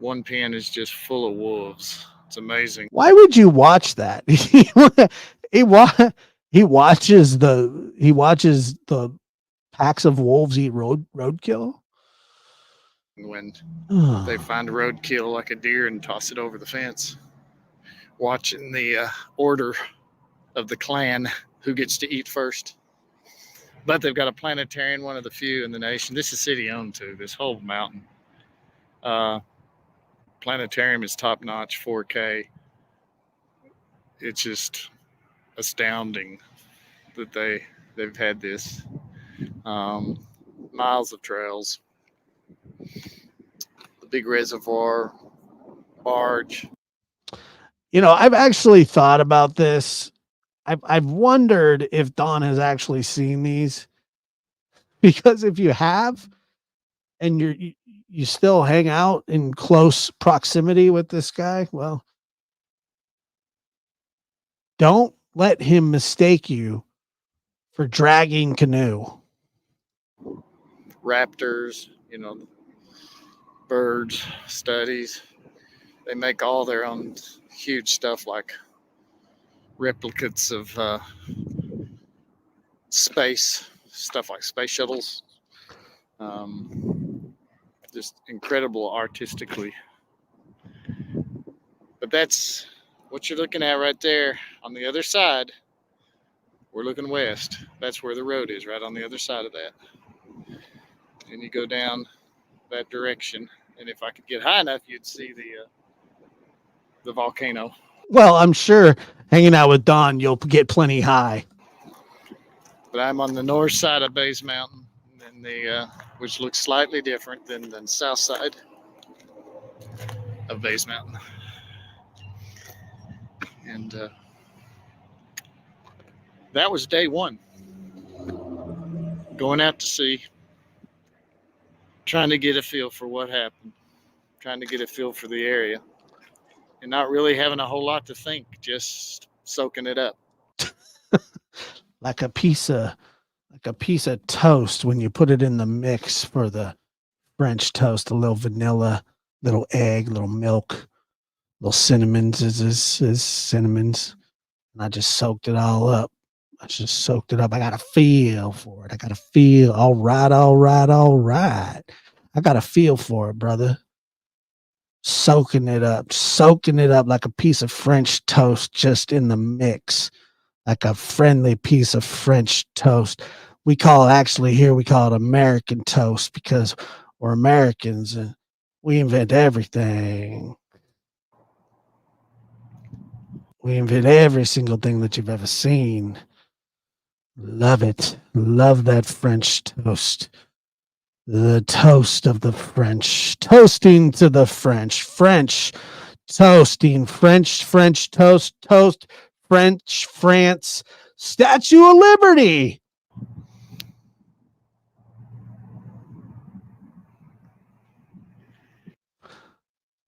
One pen is just full of wolves. It's amazing. Why would you watch that? He watches the packs of wolves eat roadkill. When they find roadkill like a deer and toss it over the fence. Watching the order of the clan, who gets to eat first. But they've got a planetarium, one of the few in the nation. This is city owned too, this whole mountain. Planetarium is top notch, 4K. It's just astounding that they've had this. Miles of trails. The big reservoir, barge. You know, I've actually thought about this. I've wondered if Don has actually seen these, because if you have, and you still hang out in close proximity with this guy, well, Don't let him mistake you for dragging canoe. Raptors, birds, studies. They make all their own huge stuff like replicates of space, stuff like space shuttles. Just incredible artistically. But that's what you're looking at right there. On the other side, we're looking west. That's where the road is, right on the other side of that. And you go down that direction. And if I could get high enough, you'd see the volcano. Well, I'm sure hanging out with Don, you'll get plenty high. But I'm on the north side of Bays Mountain, and which looks slightly different than the south side of Bays Mountain. And that was day one. Going out to sea, trying to get a feel for what happened, trying to get a feel for the area, and not really having a whole lot to think, just soaking it up. like a piece of toast when you put it in the mix for the French toast, a little vanilla, little egg, little milk, little cinnamons is cinnamons. And I just soaked it all up. I got a feel for it. I got a feel. All right. I got a feel for it, brother. Soaking it up like a piece of French toast just in the mix, like a friendly piece of French toast. We call it American toast because we're Americans and we invent everything. We invent every single thing that you've ever seen. Love it. Love that French toast. The toast of the French. Toasting to the French. French toasting. French toast. Toast. French, France. Statue of Liberty.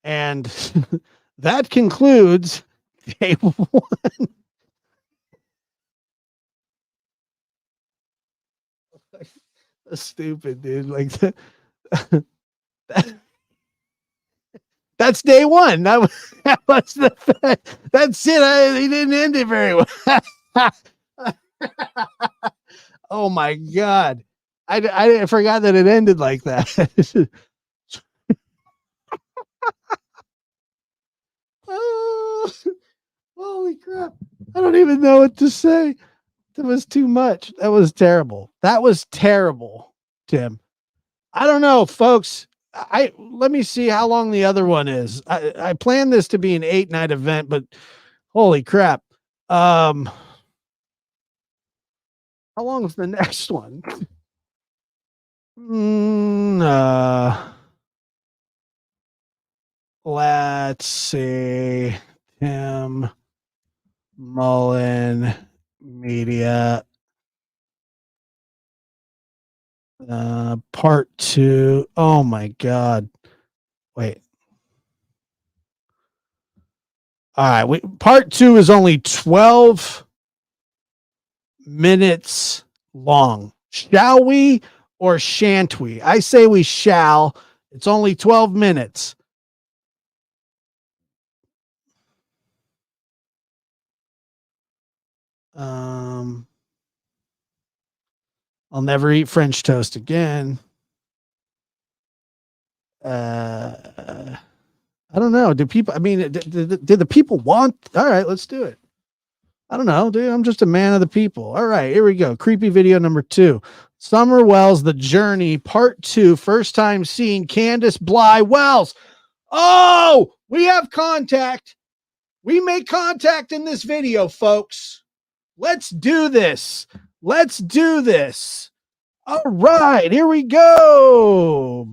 And that concludes day one. Stupid, dude. Like that's day one. That's it. He didn't end it very well. Oh my God. I forgot that it ended like that. Oh, holy crap. I don't even know what to say. That was too much. That was terrible. Tim. I don't know, folks. Let me see how long the other one is. I planned this to be an 8-night event, but holy crap. How long is the next one? Let's see. Tim Mullen Media. Part 2. Oh my God. Wait. All right. Part 2 is only 12 minutes long. Shall we or shan't we? I say we shall. It's only 12 minutes. I'll never eat French toast again. I don't know. Do people, did the people want? All right, let's do it. I don't know, dude. I'm just a man of the people. All right, here we go. Creepy video number 2. Summer Wells, The Journey, Part 2. First time seeing Candace Bly Wells. Oh, we have contact. We make contact in this video, folks. Let's do this. All right, here we go.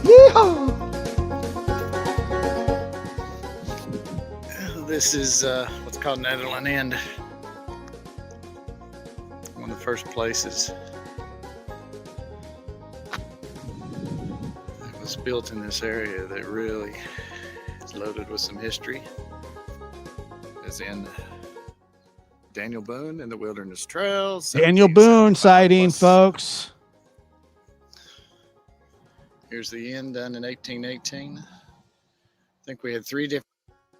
Yeehaw! This is what's called Netherland Inn. One of the first places that was built in this area that really is loaded with some history. As in Daniel Boone and the Wilderness Trails. Daniel Boone sighting, plus. folks. Here's the inn done in 1818. I think we had 3 different.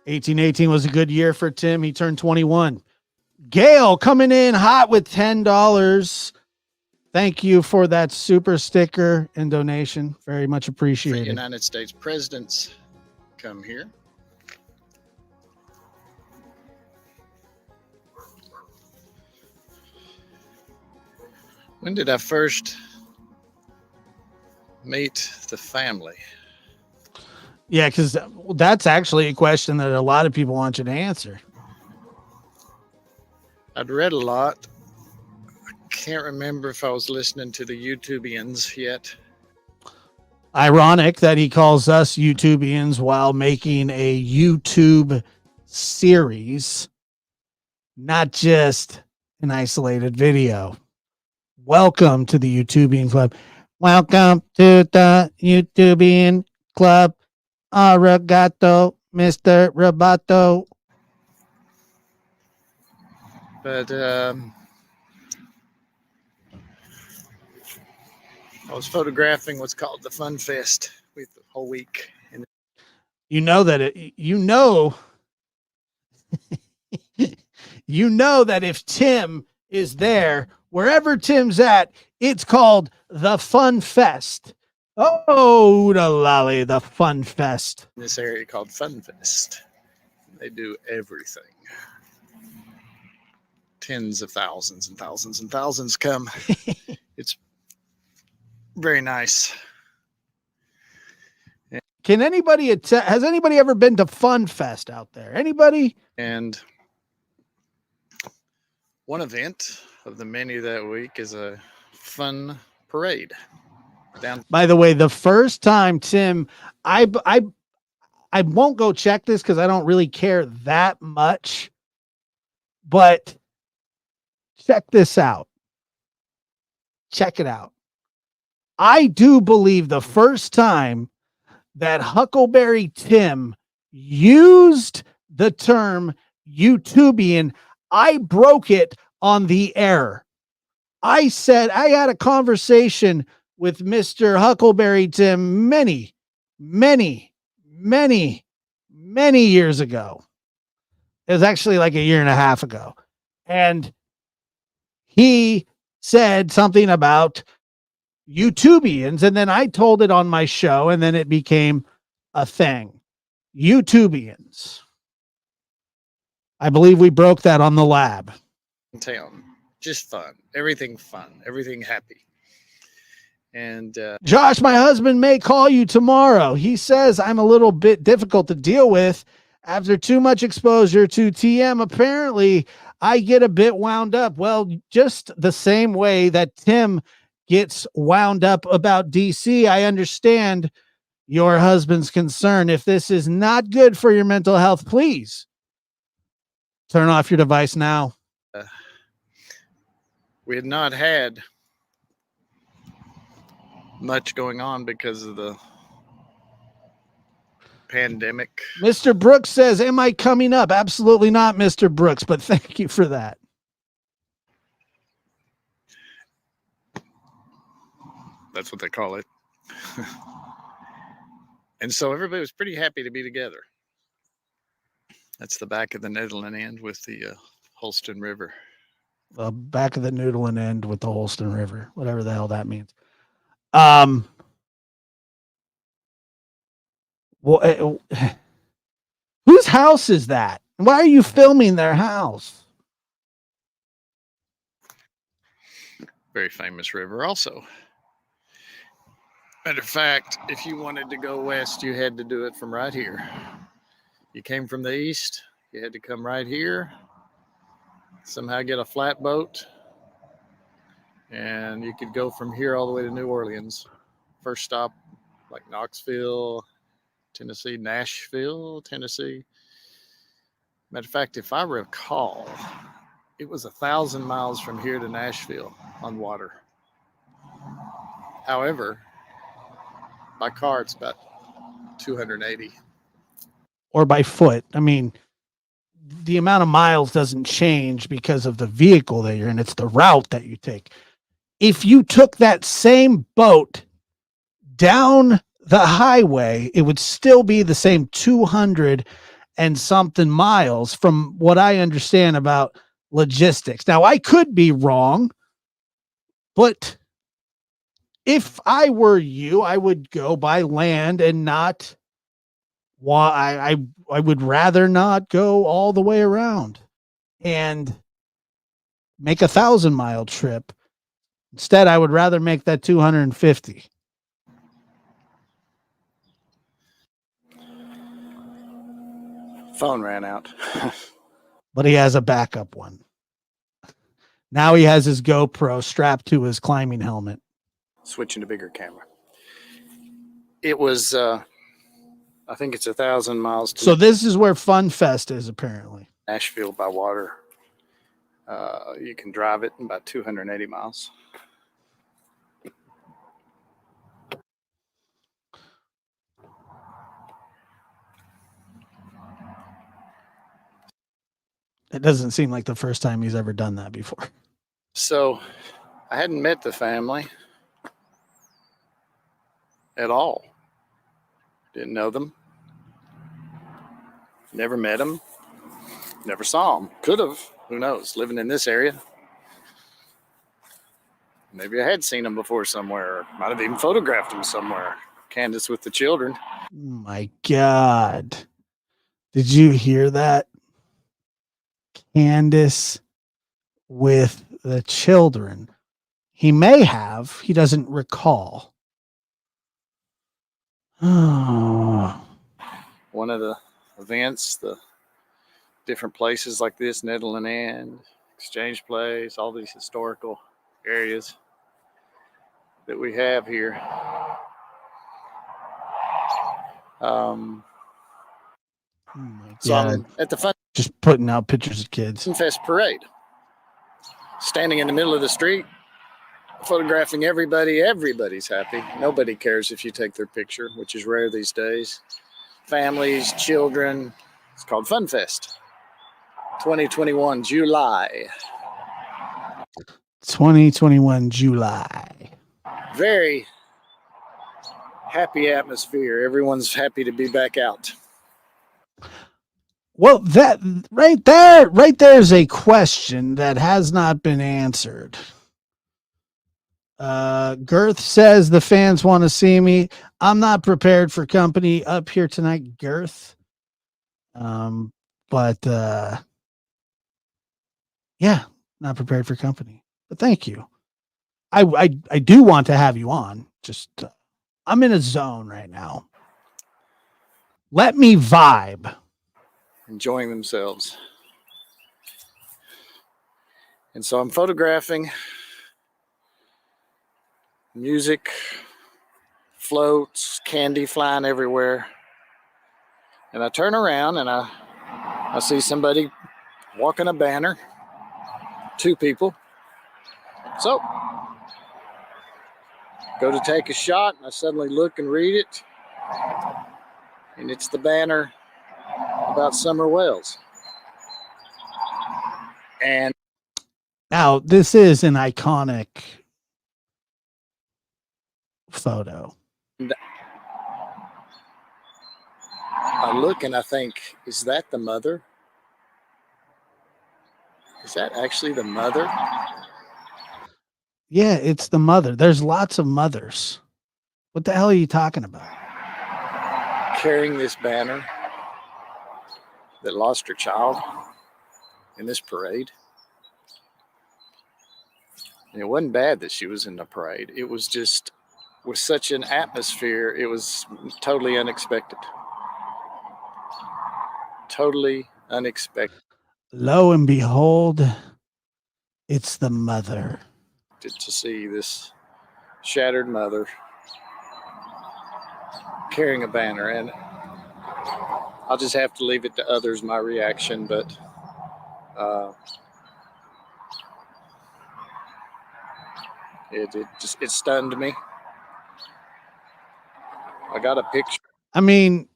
1818 was a good year for Tim. He turned 21. Gail coming in hot with $10. Thank you for that super sticker and donation. Very much appreciated. United States presidents come here. When did I first meet the family? Yeah, because that's actually a question that a lot of people want you to answer. I'd read a lot. I can't remember if I was listening to the Youtubians yet. Ironic that he calls us Youtubians while making a YouTube series, not just an isolated video. Welcome to the Youtubian Club. Welcome to the Youtubian Club. Arigato, Mr. Roboto. But I was photographing what's called the FunFest with the whole week. And you know that that if Tim is there, wherever Tim's at, it's called the FunFest. Oh, the lolly, the FunFest. in this area called FunFest. They do everything. Tens of thousands and thousands and thousands come. It's very nice. Can anybody has anybody ever been to FunFest out there? Anybody? And one event of the many that week is a fun parade. By the way, the first time, Tim, I won't go check this because I don't really care that much, but check this out. Check it out. I do believe the first time that Huckleberry Tim used the term Youtubian, I broke it on the air. I said I had a conversation with Mr. Huckleberry Tim many years ago. It was actually like a year and a half ago. And he said something about Youtubians, and then I told it on my show, and then it became a thing. Youtubians. I believe we broke that on the lab. Town. Just fun. Everything fun. Everything happy. And Josh, my husband may call you tomorrow. He says I'm a little bit difficult to deal with after too much exposure to TM. Apparently, I get a bit wound up. Well, just the same way that Tim gets wound up about DC, I understand your husband's concern. If this is not good for your mental health, please turn off your device now. We had not had much going on because of the pandemic. Mr. Brooks says, am I coming up? Absolutely not, Mr. Brooks, but thank you for that. That's what they call it. And so everybody was pretty happy to be together. That's the back of the Netherland Inn with the Holston River. Back of the Noodling End with the Holston River, whatever the hell that means. Well, whose house is that? Why are you filming their house? Very famous river also. Matter of fact, if you wanted to go west, you had to do it from right here. You came from the east, you had to come right here, somehow get a flatboat, and you could go from here all the way to New Orleans. First stop like Knoxville, Tennessee, Nashville, Tennessee. Matter of fact, if I recall, it was 1,000 miles from here to Nashville on water. However, by car, it's about 280. Or by foot. I mean, the amount of miles doesn't change because of the vehicle that you're in. It's the route that you take. If you took that same boat down the highway, it would still be the same 200 and something miles from what I understand about logistics. Now, I could be wrong, but if I were you, I would go by land and not why I would rather not go all the way around and make 1,000-mile trip. Instead, I would rather make that 250. Phone ran out. But he has a backup one. Now he has his GoPro strapped to his climbing helmet. Switching to bigger camera. It was, I think it's 1,000 miles to So this is where FunFest is, apparently. Nashville by water. You can drive it in about 280 miles. It doesn't seem like the first time he's ever done that before. So I hadn't met the family at all. Didn't know them. Never met them. Never saw them. Could have. Who knows? Living in this area. Maybe I had seen them before somewhere. Or might have even photographed them somewhere. Candace with the children. Oh my God. Did you hear that? Candace with the children. He may have. He doesn't recall. Oh. One of the events, the different places like this, Netherland Inn, Exchange Place, all these historical areas that we have here. Oh my So God. I'm at the Just putting out pictures of kids. FunFest parade, standing in the middle of the street, photographing everybody. Everybody's happy. Nobody cares if you take their picture, which is rare these days. Families, children. It's called FunFest. 2021 July. 2021 July. Very happy atmosphere. Everyone's happy to be back out. Well, that right there is a question that has not been answered. Girth says the fans want to see me. I'm not prepared for company up here tonight, Girth. But yeah, not prepared for company. But thank you. I do want to have you on. Just I'm in a zone right now. Let me vibe. Enjoying themselves. And so I'm photographing music, floats, candy flying everywhere. And I turn around and I see somebody walking a banner. 2 people. So go to take a shot and I suddenly look and read it. And it's the banner about summer whales. And now this is an iconic photo. I look and I think, is that the mother? Is that actually the mother? Yeah, it's the mother. There's lots of mothers. What the hell are you talking about? Carrying this banner that lost her child in this parade. And it wasn't bad that she was in the parade. It was just with such an atmosphere, it was totally unexpected. Totally unexpected. Lo and behold, it's the mother. To see this shattered mother carrying a banner, and I'll just have to leave it to others, my reaction, but it stunned me. I got a picture. I mean,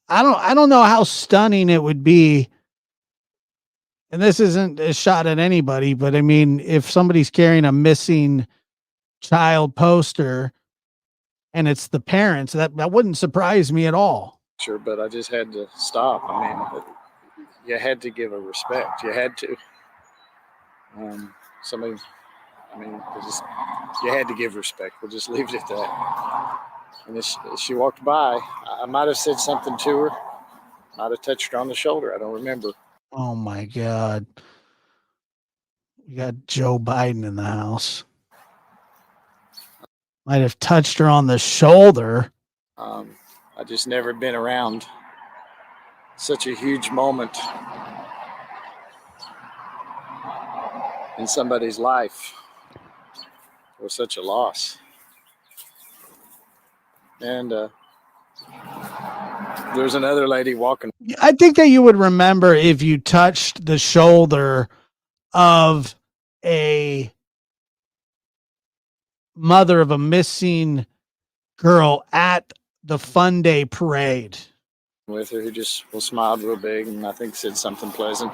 I don't know how stunning it would be. And this isn't a shot at anybody, but I mean, if somebody's carrying a missing child poster and it's the parents, that wouldn't surprise me at all. Sure, but I just had to stop. I mean, you had to give a respect. You had to. Somebody, I mean, you had to give respect. We'll just leave it at that. And as she walked by, I might have said something to her. Might have touched her on the shoulder. I don't remember. Oh my God. We got Joe Biden in the house. Might have touched her on the shoulder. I just never been around such a huge moment in somebody's life or such a loss. And there's another lady walking. I think that you would remember if you touched the shoulder of a mother of a missing girl at the Fun Day parade. With her, who just smiled real big and I think said something pleasant.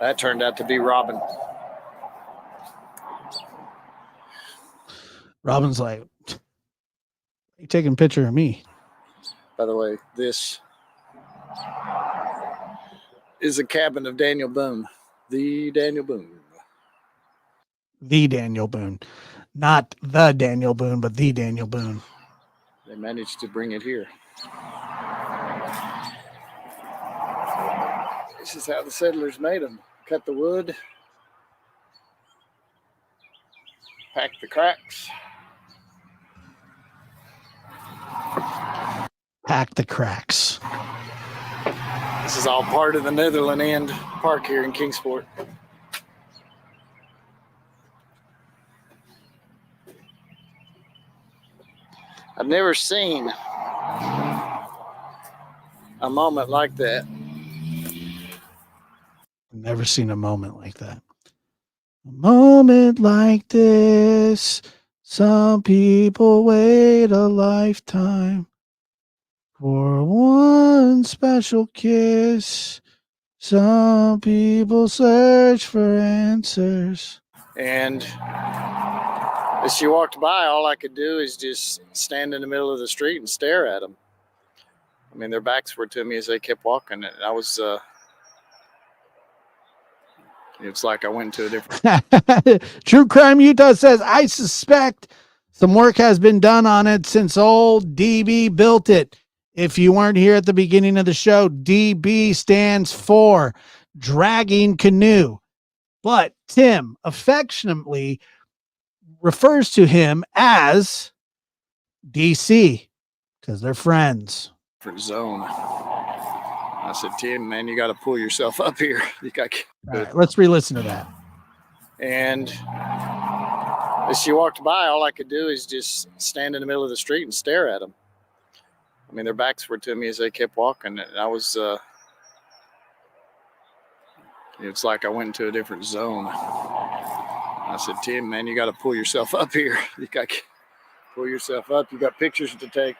That turned out to be Robin. Robin's like, you taking a picture of me? By the way, this is a cabin of Daniel Boone. The Daniel Boone. The Daniel Boone. Not the Daniel Boone, but the Daniel Boone. They managed to bring it here. This is how the settlers made them. Cut the wood. Pack the cracks. Pack the cracks. This is all part of the Netherland Inn park here in Kingsport. I've never seen a moment like that. Never seen a moment like that. A moment like this, some people wait a lifetime for one special kiss. Some people search for answers. And as she walked by, all I could do is just stand in the middle of the street and stare at them. I mean, their backs were to me as they kept walking. And I was, it's like I went to a different. True Crime Utah says, I suspect some work has been done on it since old DB built it. If you weren't here at the beginning of the show, DB stands for dragging canoe. But Tim affectionately refers to him as DC because they're friends. Different zone. I said, Tim, man, you got to pull yourself up here. You got. All right, let's re-listen to that. And as she walked by, all I could do is just stand in the middle of the street and stare at them. I mean, their backs were to me as they kept walking. And I was, it's like I went into a different zone. I said, Tim, man, you got to pull yourself up here. You got to pull yourself up. You got pictures to take.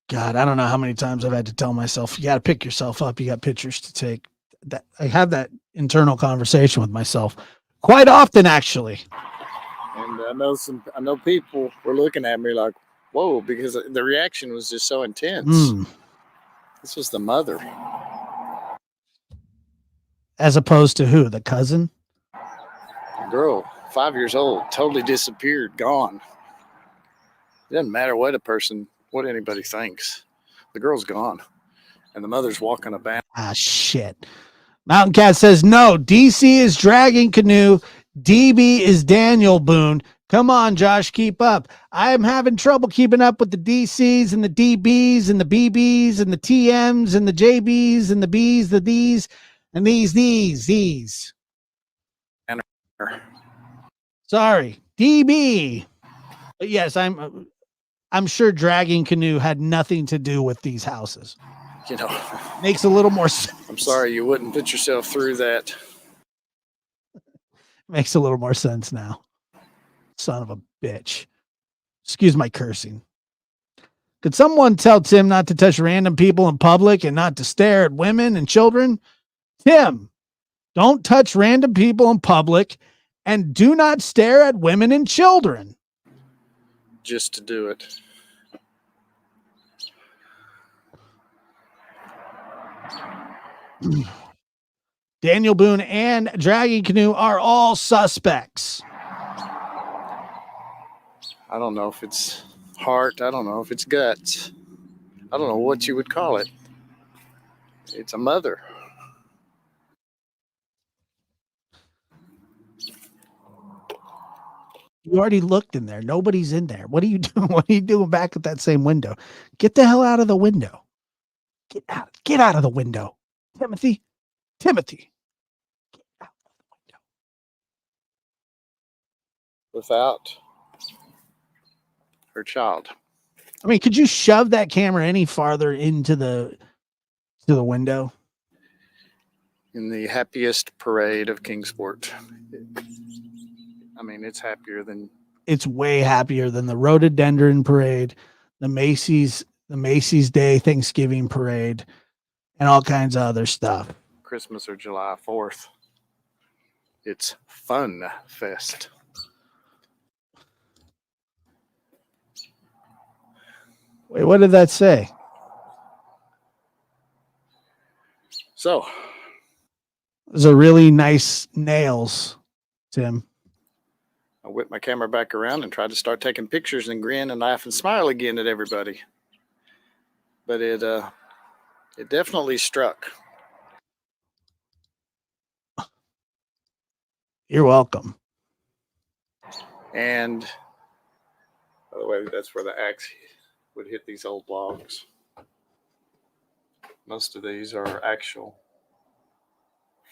God, I don't know how many times I've had to tell myself, you got to pick yourself up. You got pictures to take. That I have that internal conversation with myself quite often, actually. And I know people were looking at me like, whoa, because the reaction was just so intense. This was the mother. As opposed to who? The cousin? The girl, 5 years old, totally disappeared, gone. It doesn't matter what anybody thinks. The girl's gone. And the mother's walking about. Ah, shit. Mountain Cat says, no, DC is dragging canoe. DB is Daniel Boone. Come on, Josh, keep up. I am having trouble keeping up with the DCs and the DBs and the BBs and the TMs and the JBs and the Bs, the Ds, and these. Sorry, DB. Yes, I'm I'm sure Dragging Canoe had nothing to do with these houses. You know, Makes a little more sense. I'm sorry you wouldn't put yourself through that. Makes a little more sense now. Son of a bitch. Excuse my cursing. Could someone tell Tim not to touch random people in public and not to stare at women and children? Tim, don't touch random people in public and do not stare at women and children. Just to do it. Daniel Boone and Dragging Canoe are all suspects. I don't know if it's heart. I don't know if it's guts. I don't know what you would call it. It's a mother. You already looked in there. Nobody's in there. What are you doing? What are you doing back at that same window? Get the hell out of the window. Get out of the window. Timothy. Get out of the window. Without her child. I mean, could you shove that camera any farther into the window? In the happiest parade of Kingsport. I mean, it's happier than. It's way happier than the Rhododendron Parade, the Macy's Day Thanksgiving Parade, and all kinds of other stuff. Christmas or July 4th. It's FunFest. Wait, what did that say? So, those are really nice nails, Tim. I whipped my camera back around and tried to start taking pictures and grin and laugh and smile again at everybody. But it definitely struck. You're welcome. And by the way, that's where the axe would hit these old logs. Most of these are actual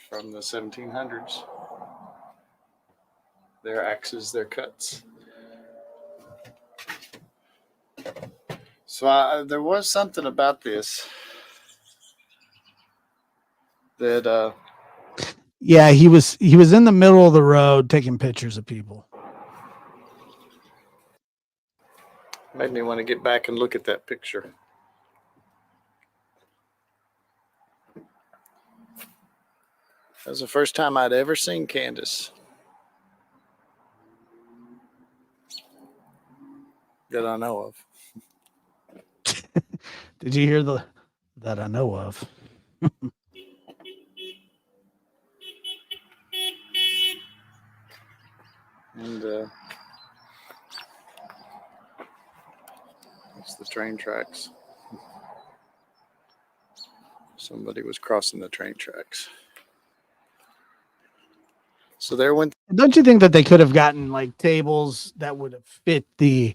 from the 1700s. Their axes, their cuts. So there was something about this that yeah, he was in the middle of the road taking pictures of people. Made me want to get back and look at that picture. That was the first time I'd ever seen Candace. That I know of. Did you hear that I know of? And that's the train tracks. Somebody was crossing the train tracks. So there went. Don't you think that they could have gotten like tables that would have fit the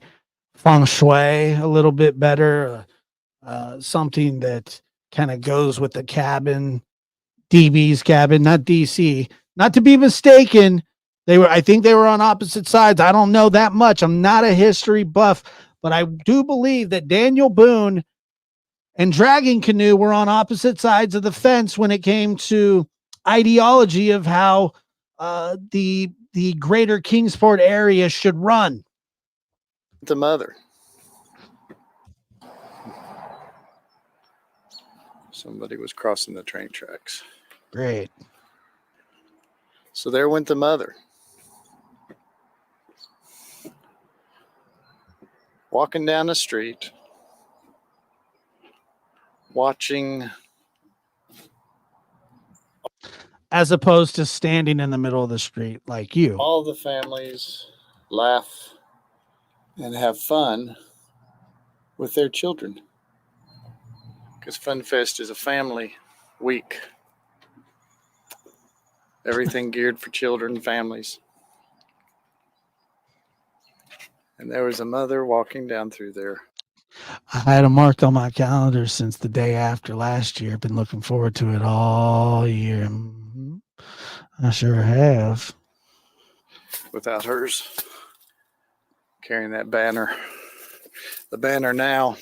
feng shui a little bit better? Something that kind of goes with the cabin, DB's cabin, not DC. Not to be mistaken, I think they were on opposite sides. I don't know that much. I'm not a history buff, but I do believe that Daniel Boone and Dragging Canoe were on opposite sides of the fence when it came to ideology of how the greater Kingsport area should run. The mother. Somebody was crossing the train tracks. Great. So there went the mother. Walking down the street, watching. As opposed to standing in the middle of the street like you. All the families laugh and have fun with their children. Because FunFest is a family week. Everything geared for children and families. And there was a mother walking down through there. I had it marked on my calendar since the day after last year. I've been looking forward to it all year. I sure have. Without hers carrying that banner. The banner now,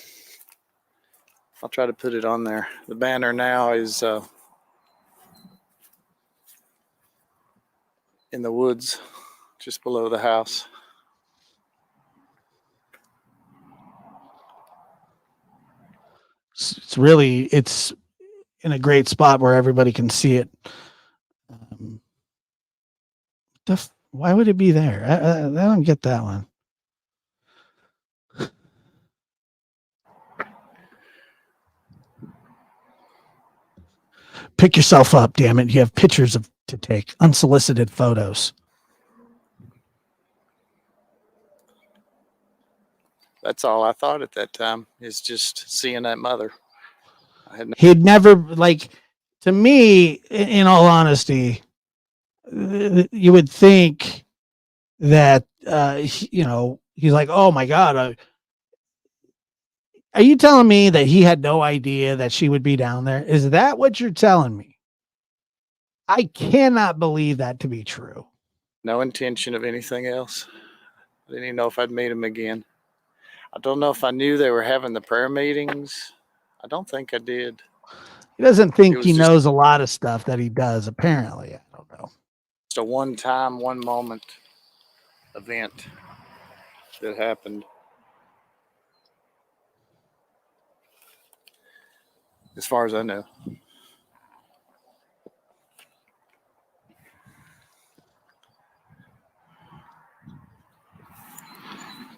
I'll try to put it on there. The banner now is in the woods just below the house. It's in a great spot where everybody can see it. Why would it be there? I don't get that one. Pick yourself up, damn it. You have pictures to take, unsolicited photos. That's all I thought at that time, is just seeing that mother. He'd never, like, to me, in all honesty, you would think that, he's like, oh my God. Are you telling me that he had no idea that she would be down there? Is that what you're telling me? I cannot believe that to be true. No intention of anything else. I didn't even know if I'd meet him again. I don't know if I knew they were having the prayer meetings. I don't think I did. He doesn't think he knows a lot of stuff that he does, apparently. I don't know. It's a one-time, one-moment event that happened. As far as I know.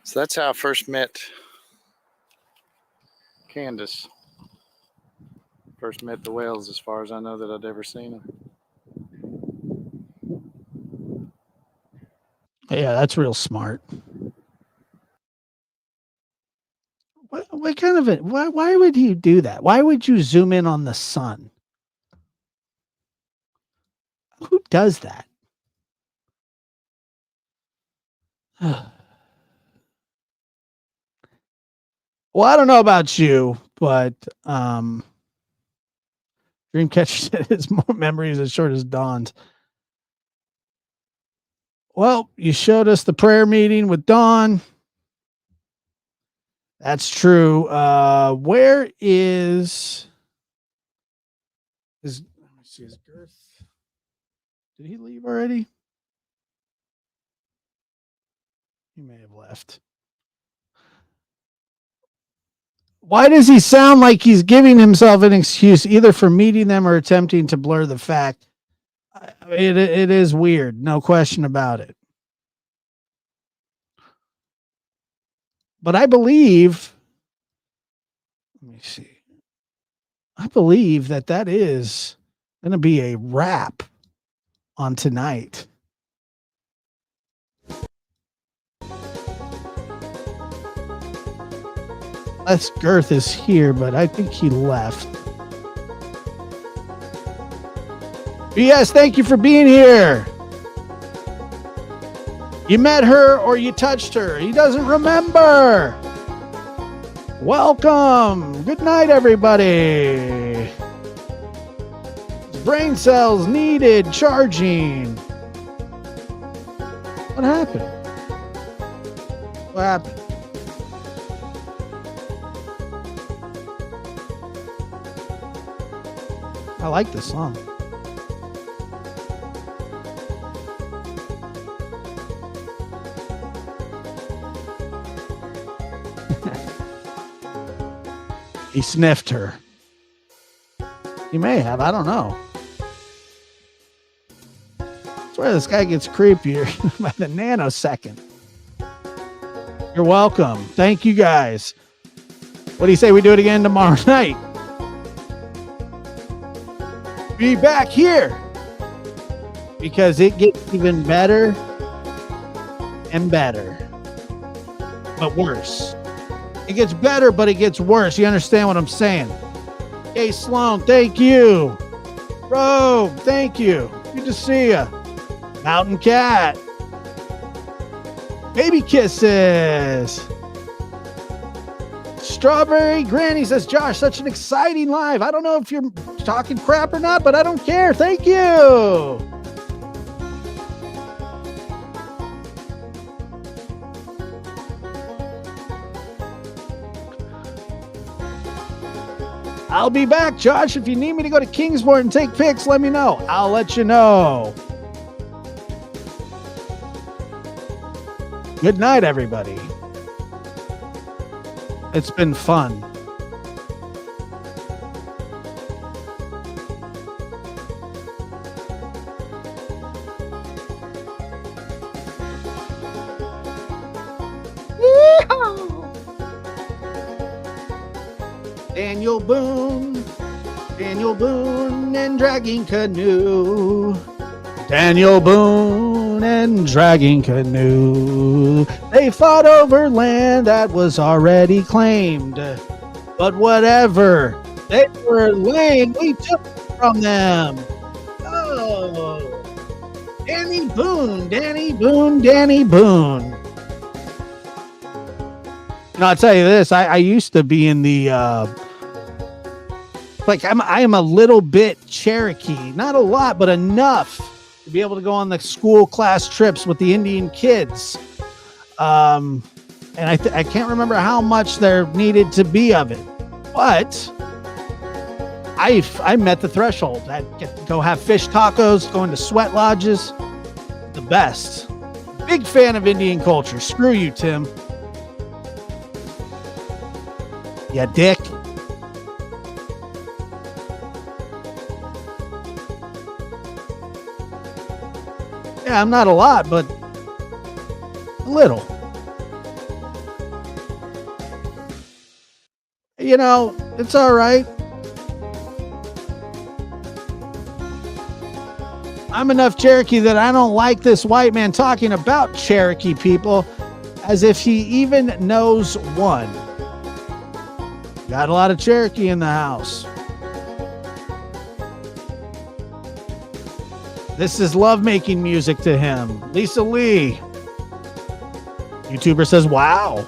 So that's how I first met Candace. First met the whales, as far as I know, that I'd ever seen them. Yeah, that's real smart. What kind of it? Why would you do that? Why would you zoom in on the sun? Who does that? Well, I don't know about you, but Dreamcatcher said his memory is as short as Dawn's. Well, you showed us the prayer meeting with Dawn. That's true. Where is let me see his girth. Did he leave already? He may have left. Why does he sound like he's giving himself an excuse either for meeting them or attempting to blur the fact? It is weird, no question about it. But I believe, let me see. I believe that is going to be a wrap on tonight. Les Girth is here, but I think he left. Yes, thank you for being here. You met her or you touched her. He doesn't remember. Welcome. Good night, everybody. Brain cells needed charging. What happened? What happened? I like this song. He sniffed her. He may have. I don't know. I swear this guy gets creepier by the nanosecond. You're welcome. Thank you guys. What do you say we do it again tomorrow night? Be back here because it gets even better and better, but worse. It gets better, but it gets worse. You understand what I'm saying? Hey, Sloan, thank you. Rogue, thank you. Good to see you. Mountain Cat. Baby kisses. Strawberry Granny says, Josh, such an exciting live. I don't know if you're talking crap or not, but I don't care. Thank you. I'll be back, Josh. If you need me to go to Kingsport and take pics, let me know. I'll let you know. Good night, everybody. It's been fun. Daniel Boone and Dragging Canoe. Daniel Boone and Dragging Canoe. They fought over land that was already claimed. But whatever, they were lame. We took it from them. Oh, Danny Boone, Danny Boone, Danny Boone. You know, I'll tell you this. I used to be in the I am a little bit Cherokee, not a lot, but enough to be able to go on the school class trips with the Indian kids. And I can't remember how much there needed to be of it, but I met the threshold. I get to go have fish tacos, go into sweat lodges, the best. Big fan of Indian culture. Screw you, Tim. Yeah, dick. Yeah, I'm not a lot, but a little. You know, it's all right. I'm enough Cherokee that I don't like this white man talking about Cherokee people as if he even knows one. Got a lot of Cherokee in the house. This is lovemaking music to him. Lisa Lee. YouTuber says, wow.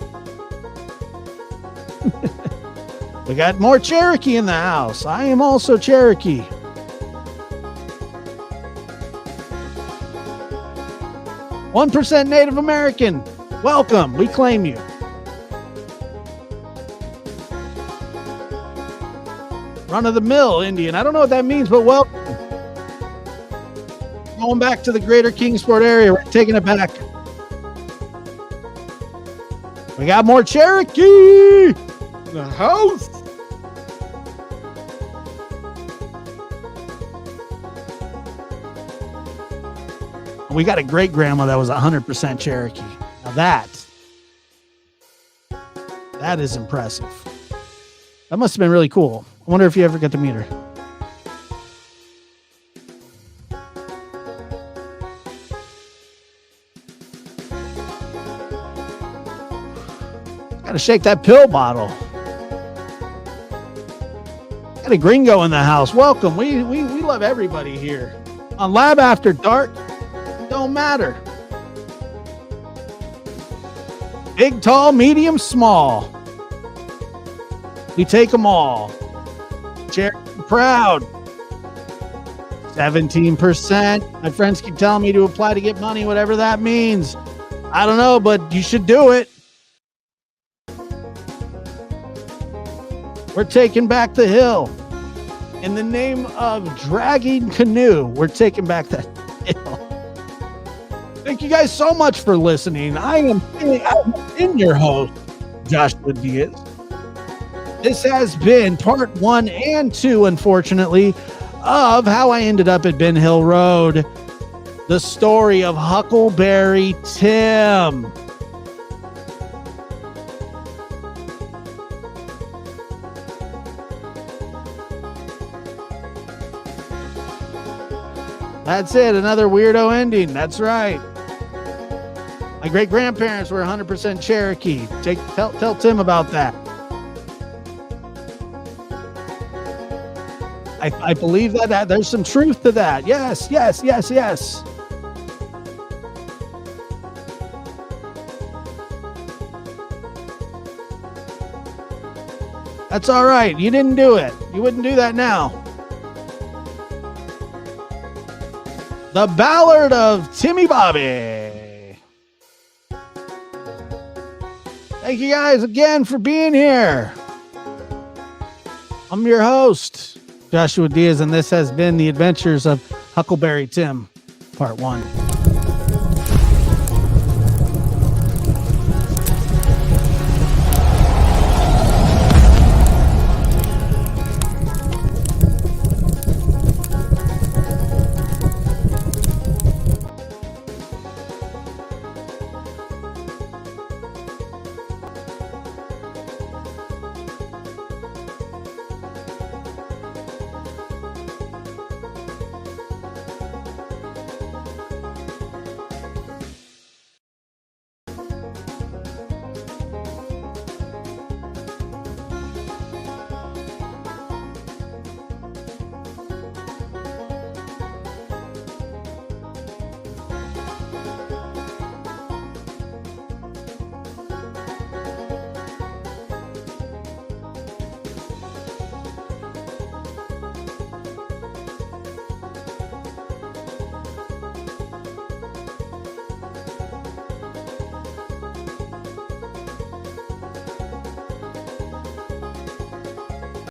We got more Cherokee in the house. I am also Cherokee. %1 Native American. Welcome. We claim you. Run of the mill Indian. I don't know what that means, but welcome. Going back to the greater Kingsport area. We're taking it back. We got more Cherokee in the house. We got a great grandma that was 100% Cherokee. Now that is impressive. That must have been really cool. I wonder if you ever get to meet her. Gotta shake that pill bottle. Got a gringo in the house. Welcome. We love everybody here. On Lab After Dark, it don't matter. Big, tall, medium, small. We take them all. Cherokee proud. 17%. My friends keep telling me to apply to get money, whatever that means. I don't know, but you should do it. We're taking back the hill. In the name of Dragging Canoe, we're taking back that hill. Thank you guys so much for listening. I am in your host, Joshua Diaz. This has been part 1 and 2, unfortunately, of how I ended up at Ben Hill Road. The story of Huckleberry Tim. That's it. Another weirdo ending. That's right. My great grandparents were 100% Cherokee. Tell Tim about that. I believe that there's some truth to that. Yes. That's all right. You didn't do it. You wouldn't do that now. The Ballad of Timmy Bobby. Thank you guys again for being here. I'm your host, Joshua Diaz, and this has been the adventures of Huckleberry Tim, part 1.